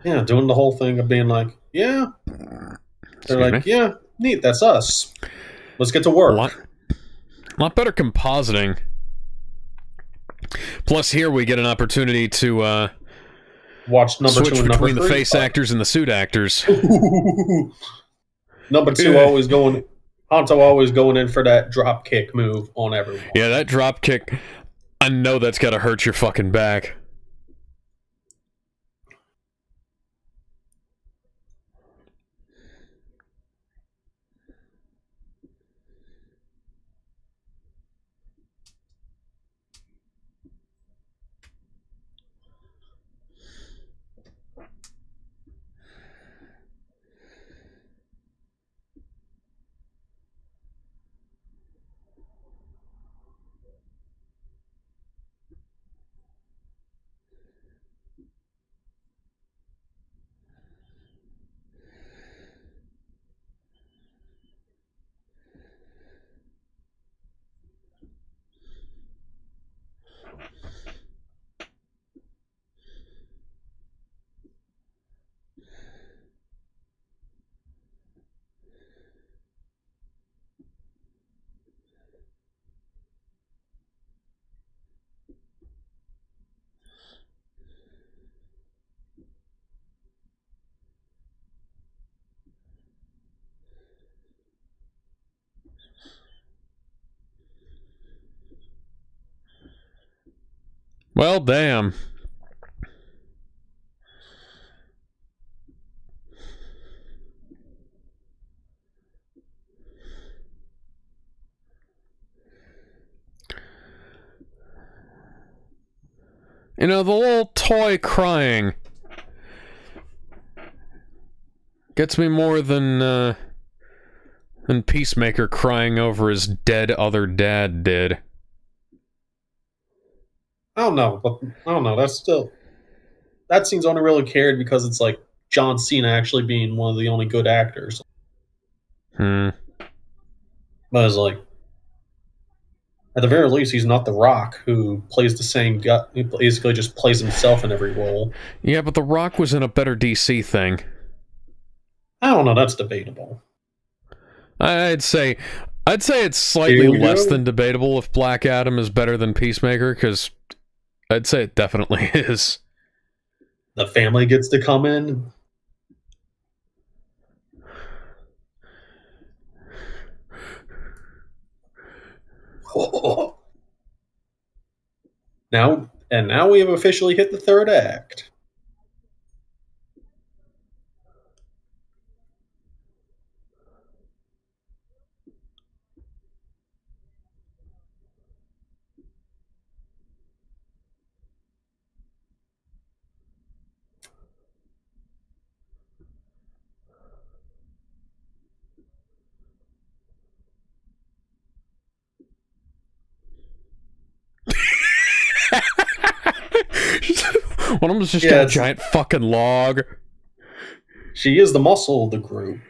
Yeah, doing the whole thing of being like, yeah. They're like, yeah, neat, that's us. Let's get to work. A lot better compositing. Plus, here we get an opportunity to watch number switch two and between number the three. face actors and the suit actors. Number two always going. Hanto always going in for that drop kick move on everyone. Yeah, that drop kick. I know that's got to hurt your fucking back. Well, damn. You know, the little toy crying gets me more than Peacemaker crying over his dead other dad did. I don't know, but I don't know. That scene's only really cared because it's like John Cena actually being one of the only good actors. But it's like, at the very least, he's not The Rock, who plays the same guy. He basically just plays himself in every role. Yeah, but The Rock was in a better DC thing. I don't know. That's debatable. I'd say it's slightly less than debatable if Black Adam is better than Peacemaker, because I'd say it definitely is. The family gets to come in. Now we have officially hit the third act. One of them's just got a giant fucking log. She is the muscle of the group.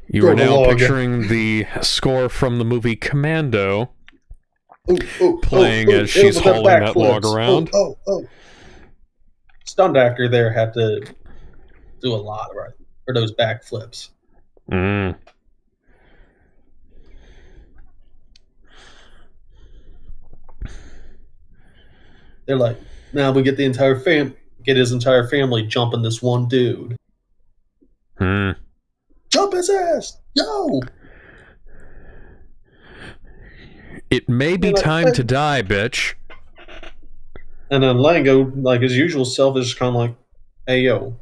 You are now picturing the score from the movie Commando playing as she's hauling that log around. Stunt actor there had to do a lot, right? For those backflips. They're like, now we get his entire family jumping this one dude. Jump his ass! Yo! It may be time to die, bitch. And then Lango, like his usual self, is just kind of like, hey, yo.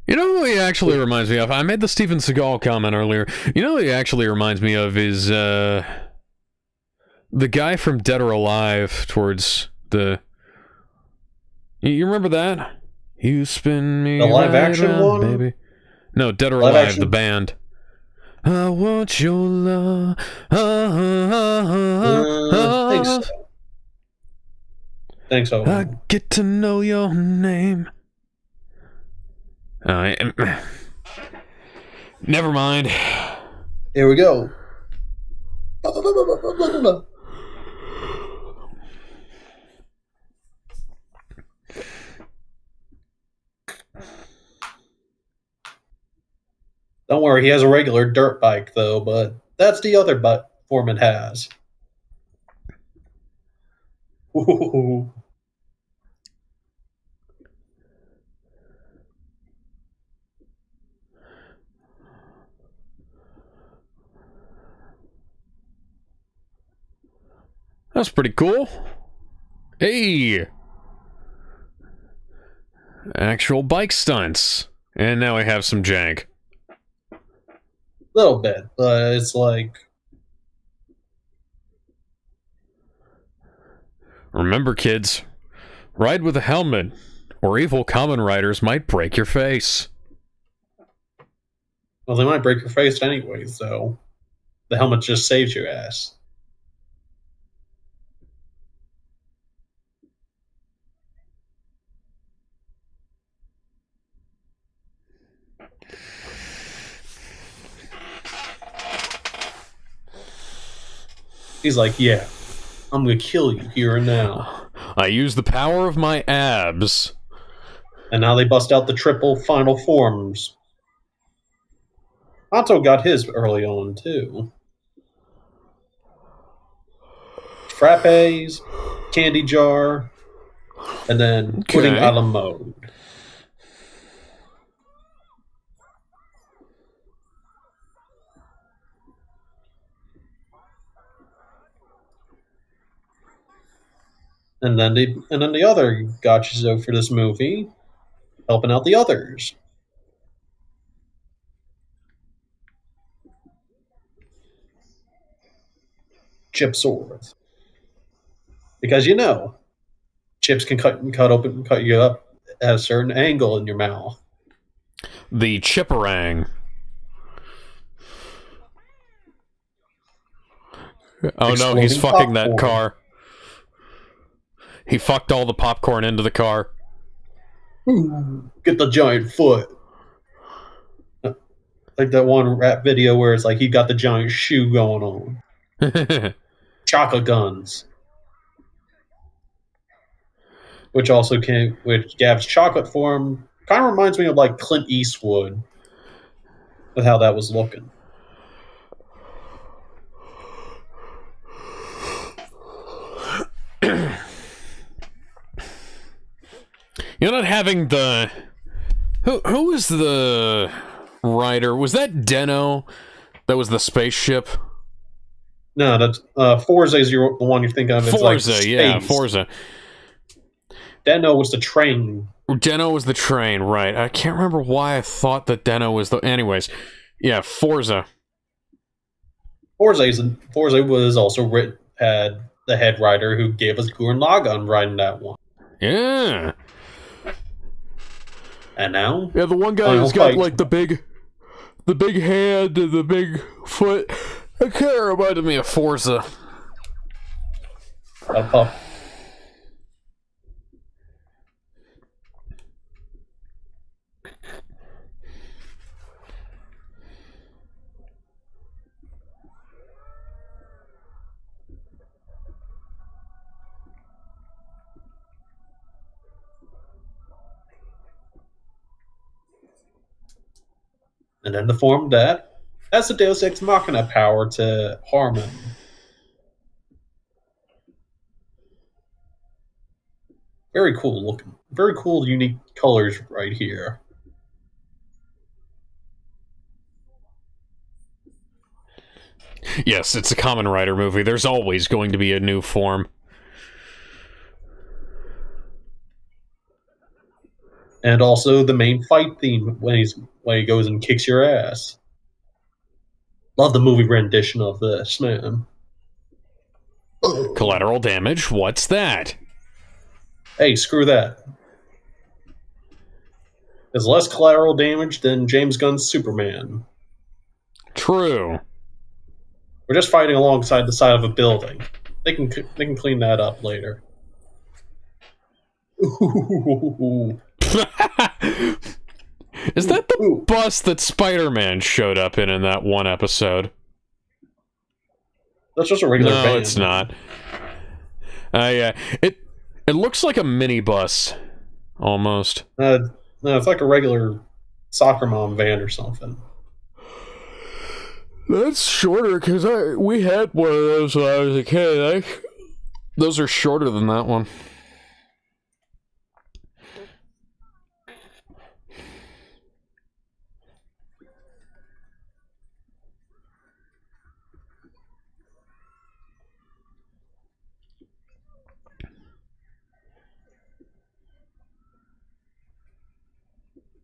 You know who he actually reminds me of? I made the Steven Seagal comment earlier. You know who he actually reminds me of is the guy from Dead or Alive towards the... You remember that? You spin me the live right action around, one? Baby. No, Dead or Live Alive, action? the band. I want your love. Thanks so. I get to know your name. Never mind. Here we go. Don't worry, he has a regular dirt bike, though, but that's the other bike Foreman has. Ooh. That's pretty cool. Hey! Actual bike stunts. And now we have some jank. A little bit, but it's like... Remember, kids, ride with a helmet, or evil Kamen riders might break your face. Well, they might break your face anyways, so the helmet just saves your ass. He's like, yeah, I'm gonna kill you here and now. I use the power of my abs. And now they bust out the triple final forms. Otto got his early on, too. Frappes, candy jar. and then putting out a mode. And then the other gachizo for this movie, helping out the others. Chip swords. Because chips can cut you up at a certain angle in your mouth. The chipperang. Oh no, he's fucking that car. He fucked all the popcorn into the car. Ooh, get the giant foot. Like that one rap video where it's like he got the giant shoe going on. Chocolate guns. Which Gavv's chocolate form kind of reminds me of like Clint Eastwood with how that was looking. You're not having the... Who was the writer? Was that Deno? That was the spaceship? No, that's Forza is the one you're thinking of. It's Forza, like yeah, Forza. Deno was the train. Deno was the train, right. I can't remember why I thought that Deno was the... Anyways, yeah, Forza. Forza was also had the head writer who gave us Gurren Lagann writing that one. Yeah. And now? Yeah, the one guy who's got like the big hand and the big foot. That kind of reminded me of Forza. And then the form that has the Deus Ex Machina power to harm him. Very cool looking. Very cool, unique colors right here. Yes, it's a Kamen Rider movie. There's always going to be a new form. And also the main fight theme when he goes and kicks your ass. Love the movie rendition of this, man. Collateral damage? What's that? Hey, screw that. There's less collateral damage than James Gunn's Superman. True. We're just fighting alongside the side of a building. They can clean that up later. Ooh. Is that the bus that Spider-Man showed up in that one episode? That's just a regular van. No, it's not. Yeah, it looks like a minibus, almost. No, it's like a regular soccer mom van or something. That's shorter, because we had one of those when I was a kid. Those are shorter than that one.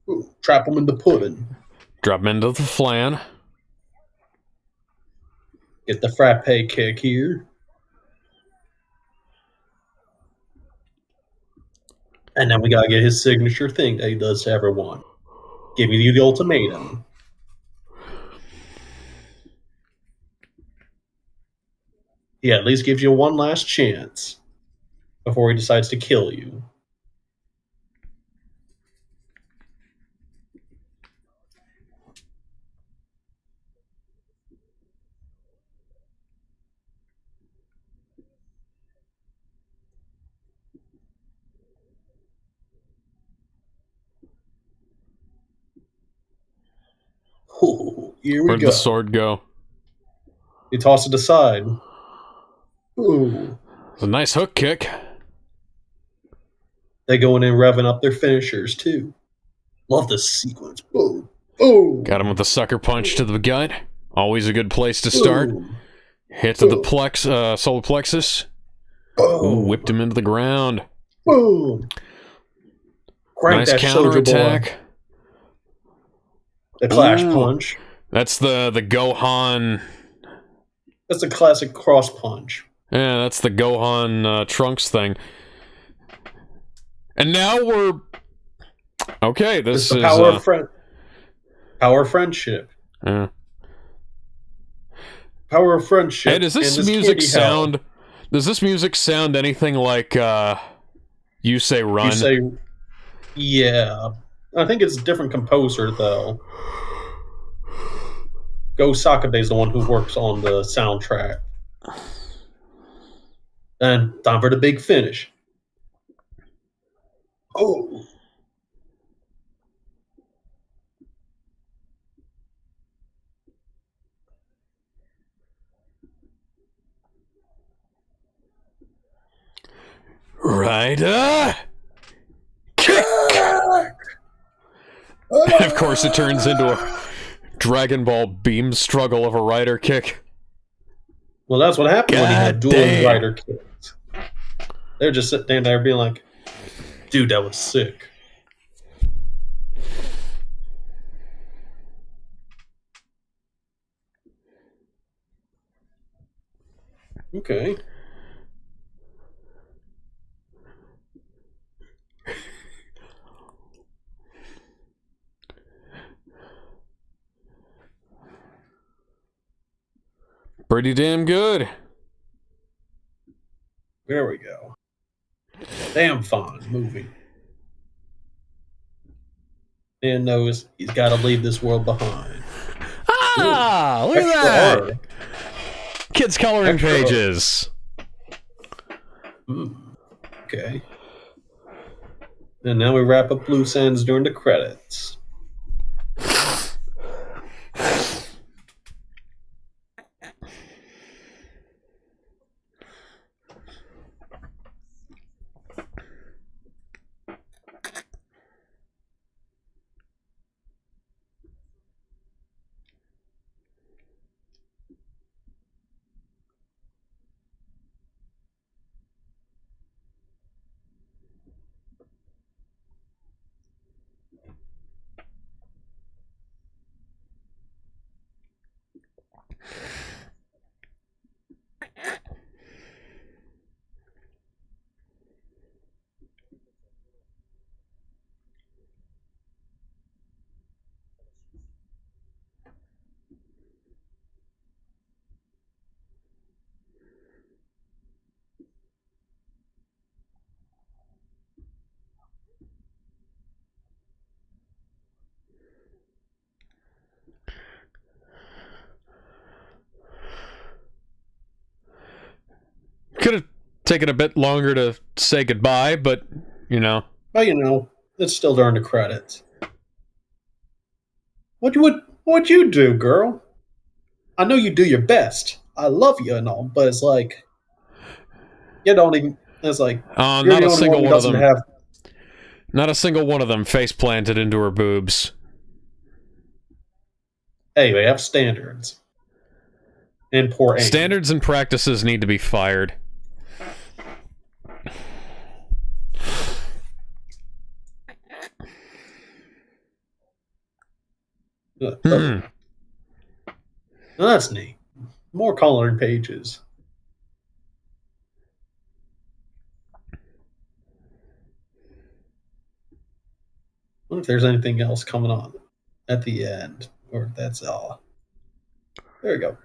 Ooh, trap them in the pudding. Drop them into the flan. Get the frappe kick here. And then we gotta get his signature thing that he does to everyone. Give you the ultimatum. He at least gives you one last chance before he decides to kill you. Ooh, here we Where'd go. the sword go? He tossed it aside. Ooh. It's a nice hook kick. They going in revving up their finishers too. Love this sequence. Boom, boom. Got him with the sucker punch to the gut. Always a good place to start. Boom. Hit to the solar plexus. Boom. Ooh, whipped him into the ground. Boom. Crank Nice that counterattack. The clash punch. That's the Gohan. That's a classic cross punch. Yeah, that's the Gohan Trunks thing. And now we're okay. This is power of power of friendship. Yeah. Power of friendship. Hey, does this music sound? Does this music sound anything like You Say Run? You Say, yeah. I think it's a different composer though. Go Sakabe is the one who works on the soundtrack. And time for the big finish. Oh. Rider kick. And of course, it turns into a Dragon Ball beam struggle of a rider kick. Well, that's what happened when he had dual rider kicks. They're just sitting there being like, dude, that was sick. Okay. Pretty damn good. There we go. Damn fine movie. Man knows he's got to leave this world behind. Ah, look at that. Kids coloring pages. Okay. And now we wrap up loose ends during the credits. Could have taken a bit longer to say goodbye, but, you know. But, you know, it's still during the credits. What'd you do, girl? I know you do your best. I love you and all, but it's like, you don't even, it's like, Not a single one of them. Not a single one of them face planted into her boobs. Hey, they have standards. And poor aim. Standards and practices need to be fired. Now that's neat. More coloring pages. I wonder if there's anything else coming on at the end, or if that's all. There we go.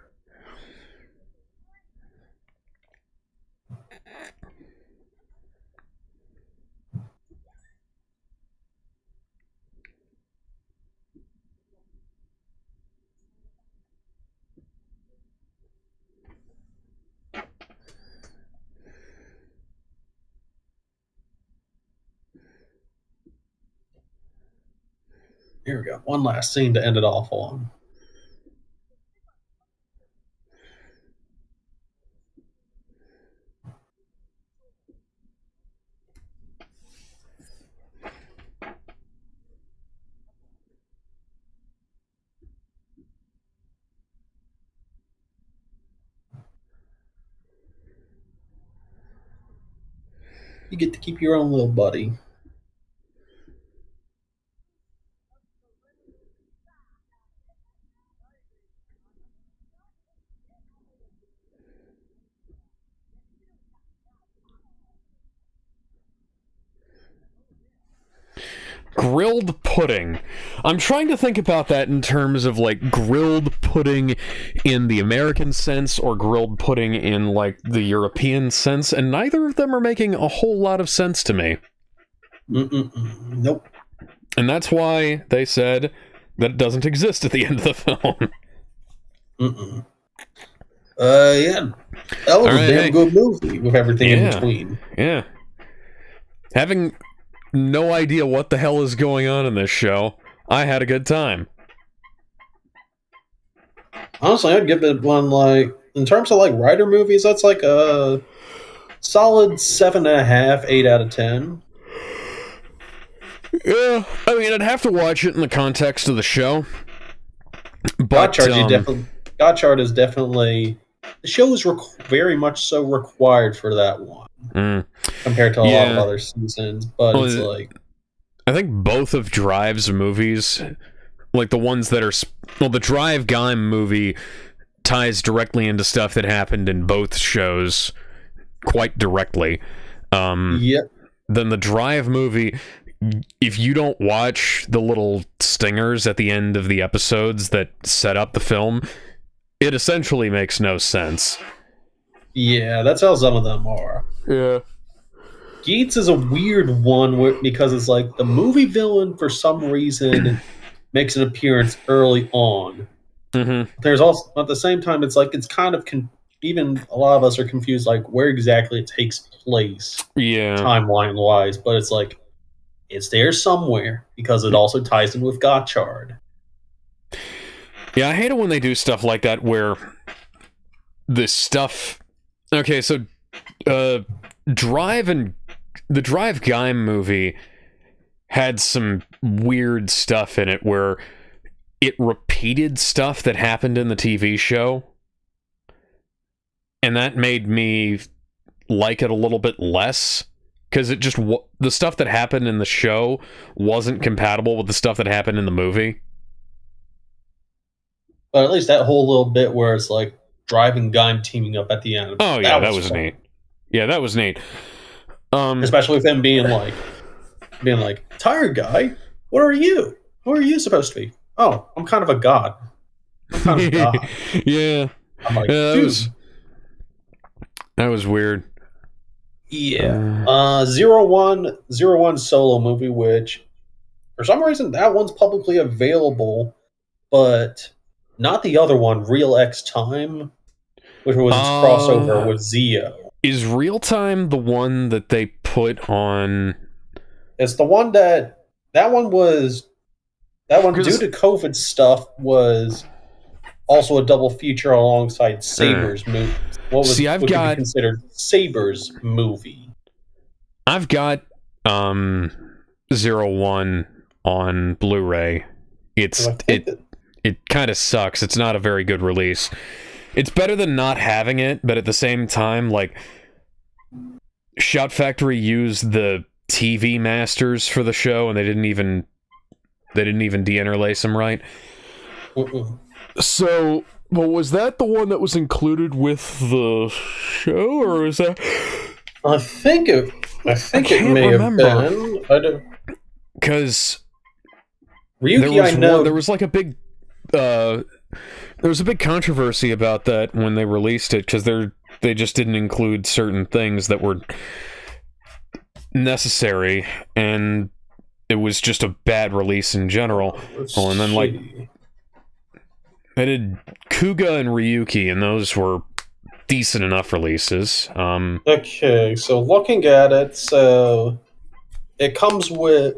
Here we go. One last scene to end it off on. You get to keep your own little buddy. Grilled pudding. I'm trying to think about that in terms of like grilled pudding in the American sense or grilled pudding in like the European sense, and neither of them are making a whole lot of sense to me. Nope. And that's why they said that it doesn't exist at the end of the film. Yeah. That was a damn good movie with everything in between. Yeah. Having no idea what the hell is going on in this show, I had a good time. Honestly, I'd give it one, like, in terms of like writer movies, that's like a solid 7.5, 8 out of 10. Yeah, I mean, I'd have to watch it in the context of the show. But Gotchard is definitely, the show is very much so required for that one compared to a lot of other seasons. But it's like, I think both of Drive's movies, like the ones that are, the Drive Gaim movie ties directly into stuff that happened in both shows quite directly. Yep. Then the Drive movie, if you don't watch the little stingers at the end of the episodes that set up the film, it essentially makes no sense. Yeah, that's how some of them are. Yeah. Geets is a weird one because it's like the movie villain, for some reason, makes an appearance early on. Mm-hmm. There's also, at the same time, it's like, it's kind of, even a lot of us are confused, like, where exactly it takes place. Yeah. Timeline-wise, but it's like, it's there somewhere because it also ties in with Gotchard. Yeah, I hate it when they do stuff like that where this stuff... Okay, so Drive and the Drive Gaim movie had some weird stuff in it where it repeated stuff that happened in the TV show, and that made me like it a little bit less, because it just the stuff that happened in the show wasn't compatible with the stuff that happened in the movie. But at least that whole little bit where it's like Drive and Gaim teaming up at the end. Oh yeah, that was neat. Yeah, that was neat. Especially with him being like, tired guy, what are you? Who are you supposed to be? Oh, I'm kind of a god. I'm kind of a god. Yeah. I'm like, that was weird. Yeah. 01 solo movie, which for some reason that one's publicly available, but not the other one, Real X Time, which was its crossover with Zeo. Is Real Time the one that they put on? It's the one that one due to COVID stuff was also a double feature alongside Saber's movie. Would be considered Saber's movie? I've got 01 on Blu-ray. It kind of sucks. It's not a very good release. It's better than not having it, but at the same time, like, Shout Factory used the TV masters for the show, and they didn't even de-interlace them right. So, well, was that the one that was included with the show, or is that? I think it may have been. I don't, because Ryuki, there was like a big there was a big controversy about that when they released it, because they just didn't include certain things that were necessary, and it was just a bad release in general. And then like they did Kuga and Ryuki, and those were decent enough releases. Okay, so looking at it, so it comes with.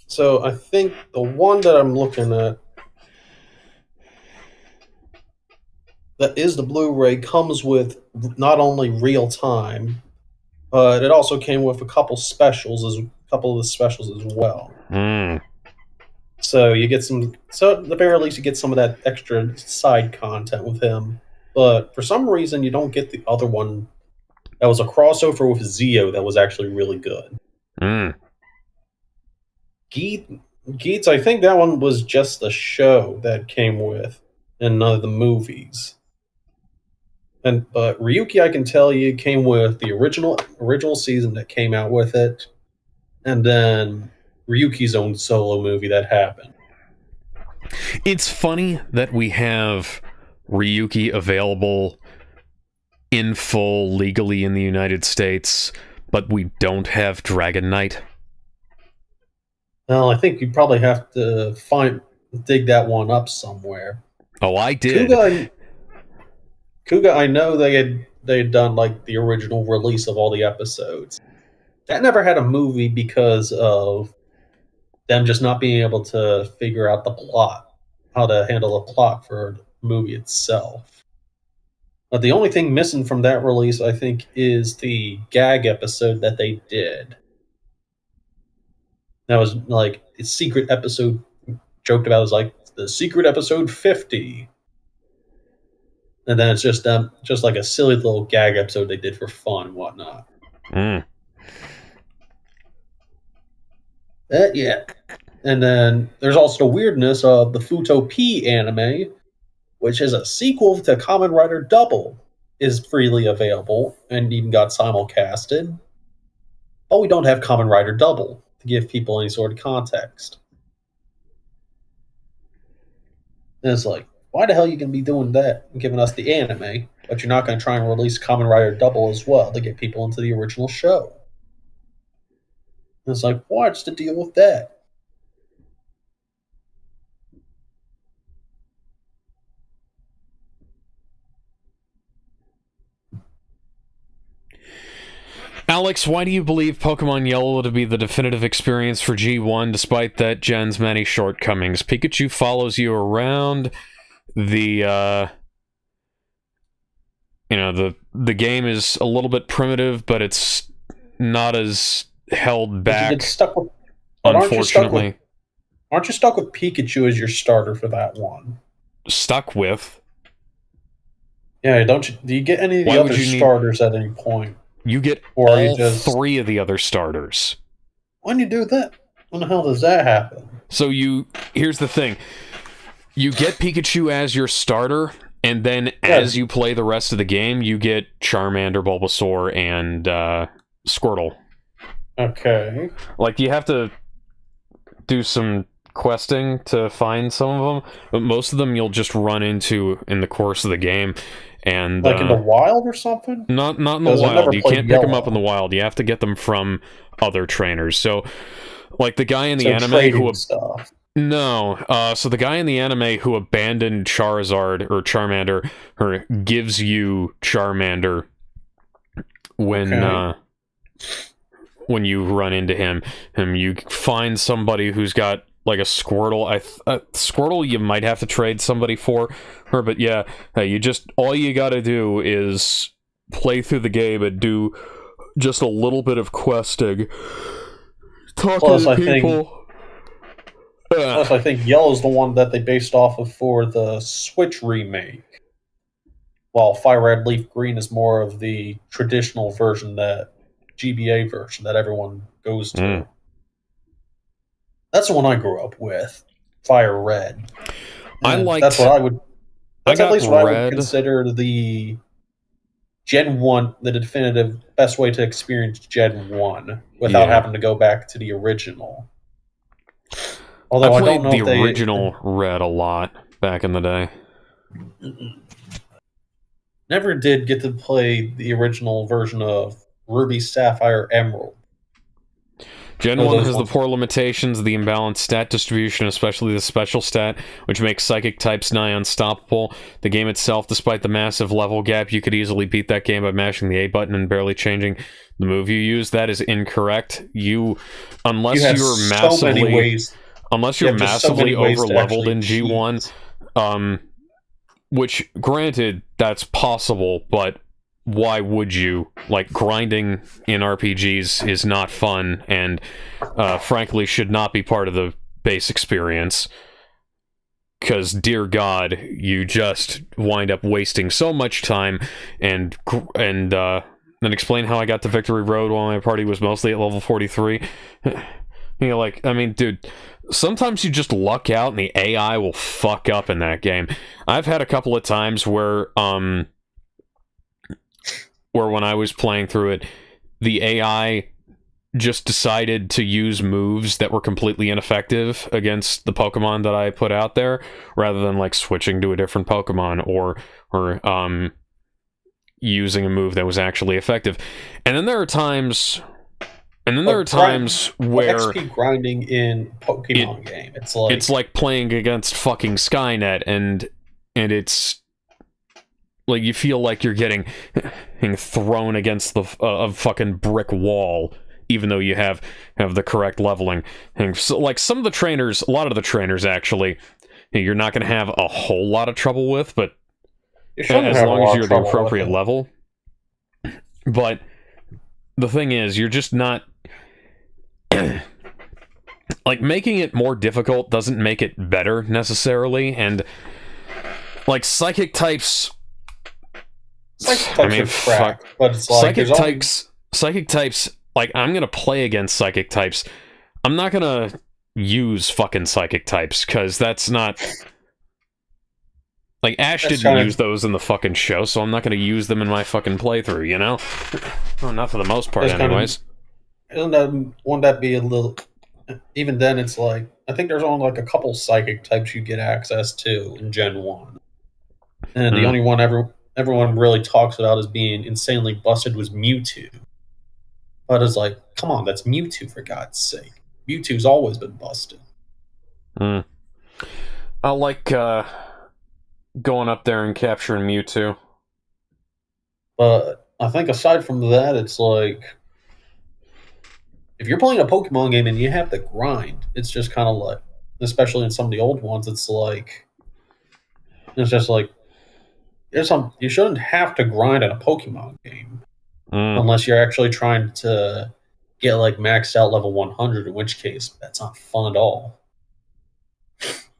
So I think the one that I'm looking at, that is the Blu-ray, comes with not only Real Time, but it also came with a couple of the specials as well. So you get some. So at the very least, you get some of that extra side content with him. But for some reason, you don't get the other one that was a crossover with Zeo that was actually really good. Geats, I think that one was just the show that came with, and none of the movies. But Ryuki, I can tell you, came with the original season that came out with it, and then Ryuki's own solo movie that happened. It's funny that we have Ryuki available in full legally in the United States, but we don't have Dragon Knight. Well, I think you probably have to dig that one up somewhere. Oh, I did. Kuga, I know they had done like the original release of all the episodes. That never had a movie because of them just not being able to figure out the plot, how to handle the plot for the movie itself. But the only thing missing from that release, I think, is the gag episode that they did. That was like its secret episode, joked about as like the secret episode 50. And then it's just like a silly little gag episode they did for fun and whatnot. Yeah. And then there's also the weirdness of the Futo P anime, which is a sequel to Kamen Rider Double, is freely available and even got simulcasted. But we don't have Kamen Rider Double to give people any sort of context. And it's like, why the hell are you going to be doing that and giving us the anime, but you're not going to try and release Kamen Rider Double as well to get people into the original show? And it's like, what's the deal with that? Alex, why do you believe Pokemon Yellow to be the definitive experience for G1 despite that gen's many shortcomings? Pikachu follows you around. The game is a little bit primitive, but it's not as held back. You get stuck with, unfortunately. Aren't you stuck with Pikachu as your starter for that one? Stuck with? Yeah, don't you? Do you get any of the other starters at any point? You get all three of the other starters. When you do that, when the hell does that happen? So here's the thing. You get Pikachu as your starter, and then as you play the rest of the game, you get Charmander, Bulbasaur, and Squirtle. Okay. Like, you have to do some questing to find some of them, but most of them you'll just run into in the course of the game. And like in the wild or something? Not in the wild. You can't pick them up in the wild. You have to get them from other trainers. So, like the guy in the anime who stuff. So the guy in the anime who abandoned Charizard or Charmander, or gives you Charmander when you run into him, you find somebody who's got like a Squirtle. Squirtle you might have to trade somebody for her, but yeah, all you gotta do is play through the game and do just a little bit of questing. Talking to people. Plus, I think Yellow's the one that they based off of for the Switch remake, while Fire Red Leaf Green is more of the traditional version, that GBA version that everyone goes to. That's the one I grew up with, Fire Red. That's at least what I would consider the Gen 1, the definitive best way to experience Gen 1 without having to go back to the original. Although I don't know the original Red a lot back in the day. Never did get to play the original version of Ruby, Sapphire, Emerald. Gen 1 has the poor limitations of the imbalanced stat distribution, especially the special stat, which makes psychic types nigh unstoppable. The game itself, despite the massive level gap, you could easily beat that game by mashing the A button and barely changing the move you use. That is incorrect. Unless you're massively over-leveled in G1, which, granted, that's possible, but why would you? Like, grinding in RPGs is not fun, and frankly should not be part of the base experience. Because, dear God, you just wind up wasting so much time and then explain how I got to Victory Road while my party was mostly at level 43. Like, I mean, dude, sometimes you just luck out and the AI will fuck up in that game. I've had a couple of times where when I was playing through it, the AI just decided to use moves that were completely ineffective against the Pokemon that I put out there, rather than like switching to a different Pokemon or using a move that was actually effective. And then there are times where XP grinding in Pokemon game, it's like playing against fucking Skynet, and it's like you feel like you're getting thrown against a fucking brick wall, even though you have the correct leveling. And so, like, a lot of the trainers actually, you're not going to have a whole lot of trouble with, but as long as you're the appropriate level. But the thing is, you're just not... like, making it more difficult doesn't make it better, necessarily, and, like, psychic types... but it's like... Psychic types, like, I'm gonna play against psychic types. I'm not gonna use fucking psychic types, because that's not... Like, Ash didn't use those in the fucking show, so I'm not gonna use them in my fucking playthrough, you know? Well, not for the most part, anyways. Wouldn't that be a little... Even then, it's like... I think there's only, like, a couple psychic types you get access to in Gen 1. And the only one everyone really talks about as being insanely busted was Mewtwo. But it's like, come on, that's Mewtwo, for God's sake. Mewtwo's always been busted. I like going up there and capturing Mewtwo. But I think aside from that, it's like... If you're playing a Pokemon game and you have to grind, it's just kind of like... Especially in some of the old ones, it's like... It's just like... You shouldn't have to grind in a Pokemon game. Unless you're actually trying to get like maxed out level 100, in which case that's not fun at all.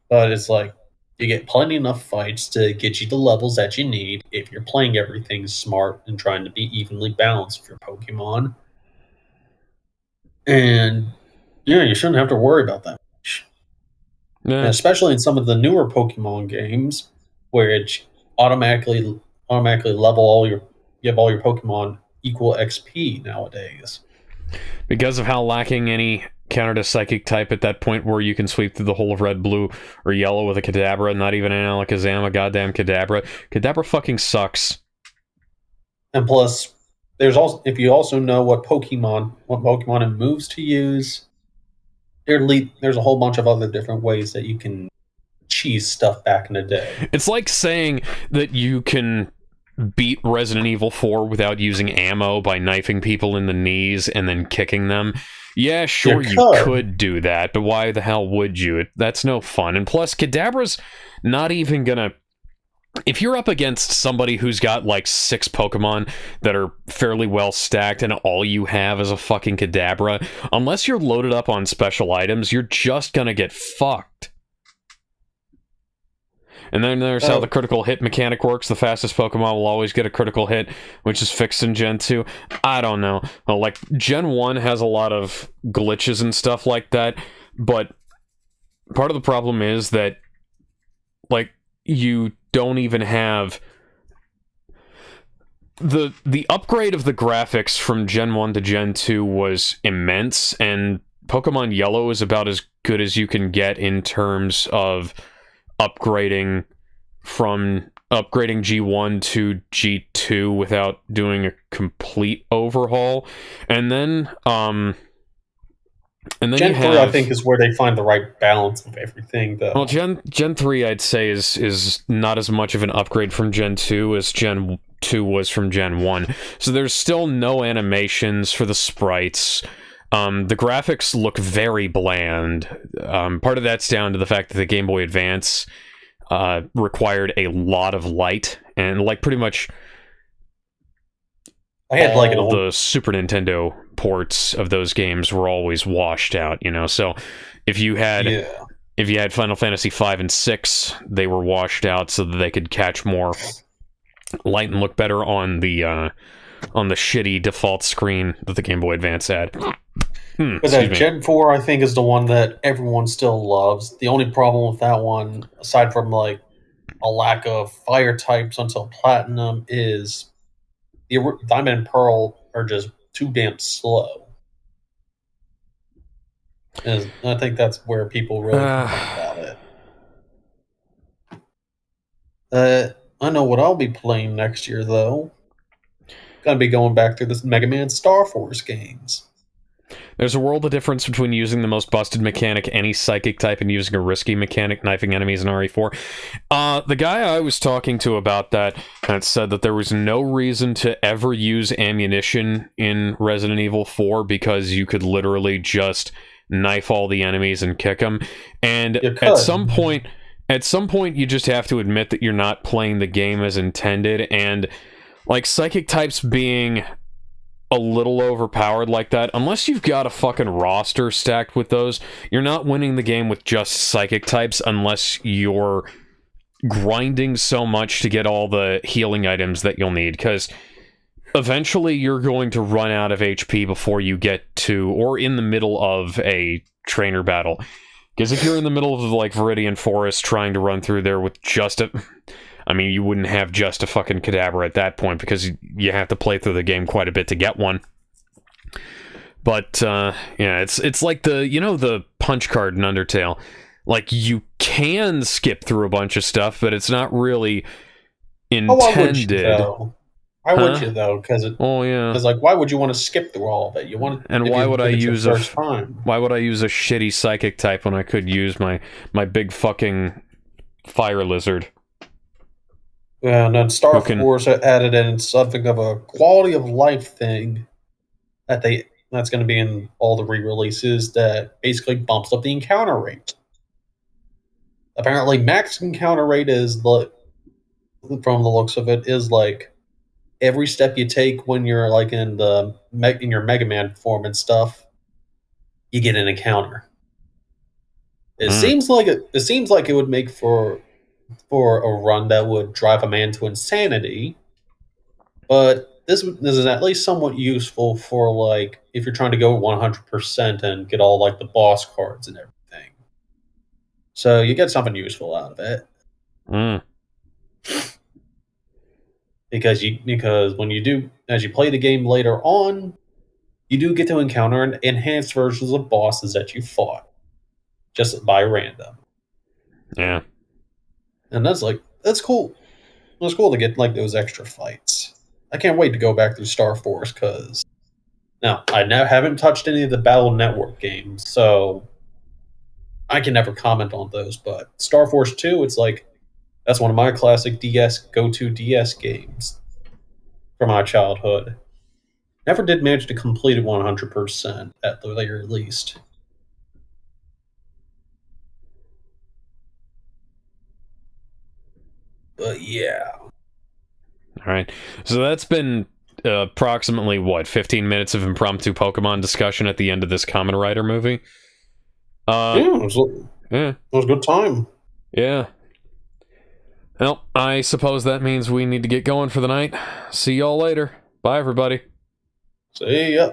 But it's like you get plenty enough fights to get you the levels that you need if you're playing everything smart and trying to be evenly balanced with your Pokemon. And yeah, you shouldn't have to worry about that much. Yeah. Especially in some of the newer Pokemon games where it automatically level all your Pokemon equal XP nowadays. Because of how lacking any counter to Psychic type at that point where you can sweep through the whole of Red, Blue, or Yellow with a Kadabra, not even an Alakazam, a goddamn Kadabra. Kadabra fucking sucks. And plus, if you also know what Pokemon and moves to use, there's a whole bunch of other different ways that you can cheese stuff back in the day. It's like saying that you can beat Resident Evil 4 without using ammo by knifing people in the knees and then kicking them. Yeah, sure, you could do that, but why the hell would you? That's no fun. And plus, Kadabra's not even gonna... If you're up against somebody who's got like 6 Pokemon that are fairly well stacked and all you have is a fucking Kadabra, unless you're loaded up on special items, you're just gonna get fucked. And then there's how the critical hit mechanic works. The fastest Pokemon will always get a critical hit, which is fixed in Gen 2. I don't know. Like, Gen 1 has a lot of glitches and stuff like that, but part of the problem is that, like, you don't even have... The upgrade of the graphics from Gen 1 to Gen 2 was immense, and Pokemon Yellow is about as good as you can get in terms of upgrading G1 to G2 without doing a complete overhaul. And then Gen 3, I think, is where they find the right balance of everything, though. Well, Gen 3, I'd say, is not as much of an upgrade from Gen 2 as Gen 2 was from Gen 1. So there's still no animations for the sprites. The graphics look very bland. Part of that's down to the fact that the Game Boy Advance required a lot of light, and like pretty much the Super Nintendo ports of those games were always washed out, you know. So if you had Final Fantasy 5 and 6, they were washed out so that they could catch more light and look better on the on the shitty default screen that the Game Boy Advance had. But that Gen 4, I think, is the one that everyone still loves. The only problem with that one, aside from like a lack of fire types until Platinum, is the Diamond and Pearl are just too damn slow. And I think that's where people really complain about it. I know what I'll be playing next year, though. Gonna be going back through this Mega Man Star Force games. There's a world of difference between using the most busted mechanic, any psychic type, and using a risky mechanic, knifing enemies in RE4. The guy I was talking to about that had said that there was no reason to ever use ammunition in Resident Evil 4 because you could literally just knife all the enemies and kick them. And at some point, you just have to admit that you're not playing the game as intended, and like psychic types being a little overpowered like that, unless you've got a fucking roster stacked with those, you're not winning the game with just psychic types unless you're grinding so much to get all the healing items that you'll need, because eventually you're going to run out of HP before you get to, or in the middle of a trainer battle. Because if you're in the middle of, like, Viridian Forest trying to run through there with just a... I mean, you wouldn't have just a fucking cadaver at that point, because you have to play through the game quite a bit to get one. But, yeah, it's like the punch card in Undertale. Like, you can skip through a bunch of stuff, but it's not really intended. Why would you, though? Because like, why would you want to skip through all of it? Why would I use a shitty psychic type when I could use my big fucking fire lizard? Yeah, and then Star Force added in something of a quality of life thing that's going to be in all the re-releases that basically bumps up the encounter rate. Apparently, max encounter rate is, from the looks of it, is like every step you take when you're like in your Mega Man form and stuff, you get an encounter. It seems like it would make for a run that would drive a man to insanity, but this is at least somewhat useful for, like, if you're trying to go 100% and get all, like, the boss cards and everything. So you get something useful out of it. Because when you do, as you play the game later on, you do get to encounter enhanced versions of bosses that you fought just by random. Yeah. And that's cool. It's cool to get, like, those extra fights. I can't wait to go back through Star Force, because now I haven't touched any of the Battle Network games, so I can never comment on those. But Star Force 2, it's like, that's one of my classic go-to DS games from my childhood. Never did manage to complete it 100% at the very least. But yeah. Alright. So that's been approximately, 15 minutes of impromptu Pokemon discussion at the end of this Kamen Rider movie? It was a good time. Yeah. Well, I suppose that means we need to get going for the night. See y'all later. Bye, everybody. See ya.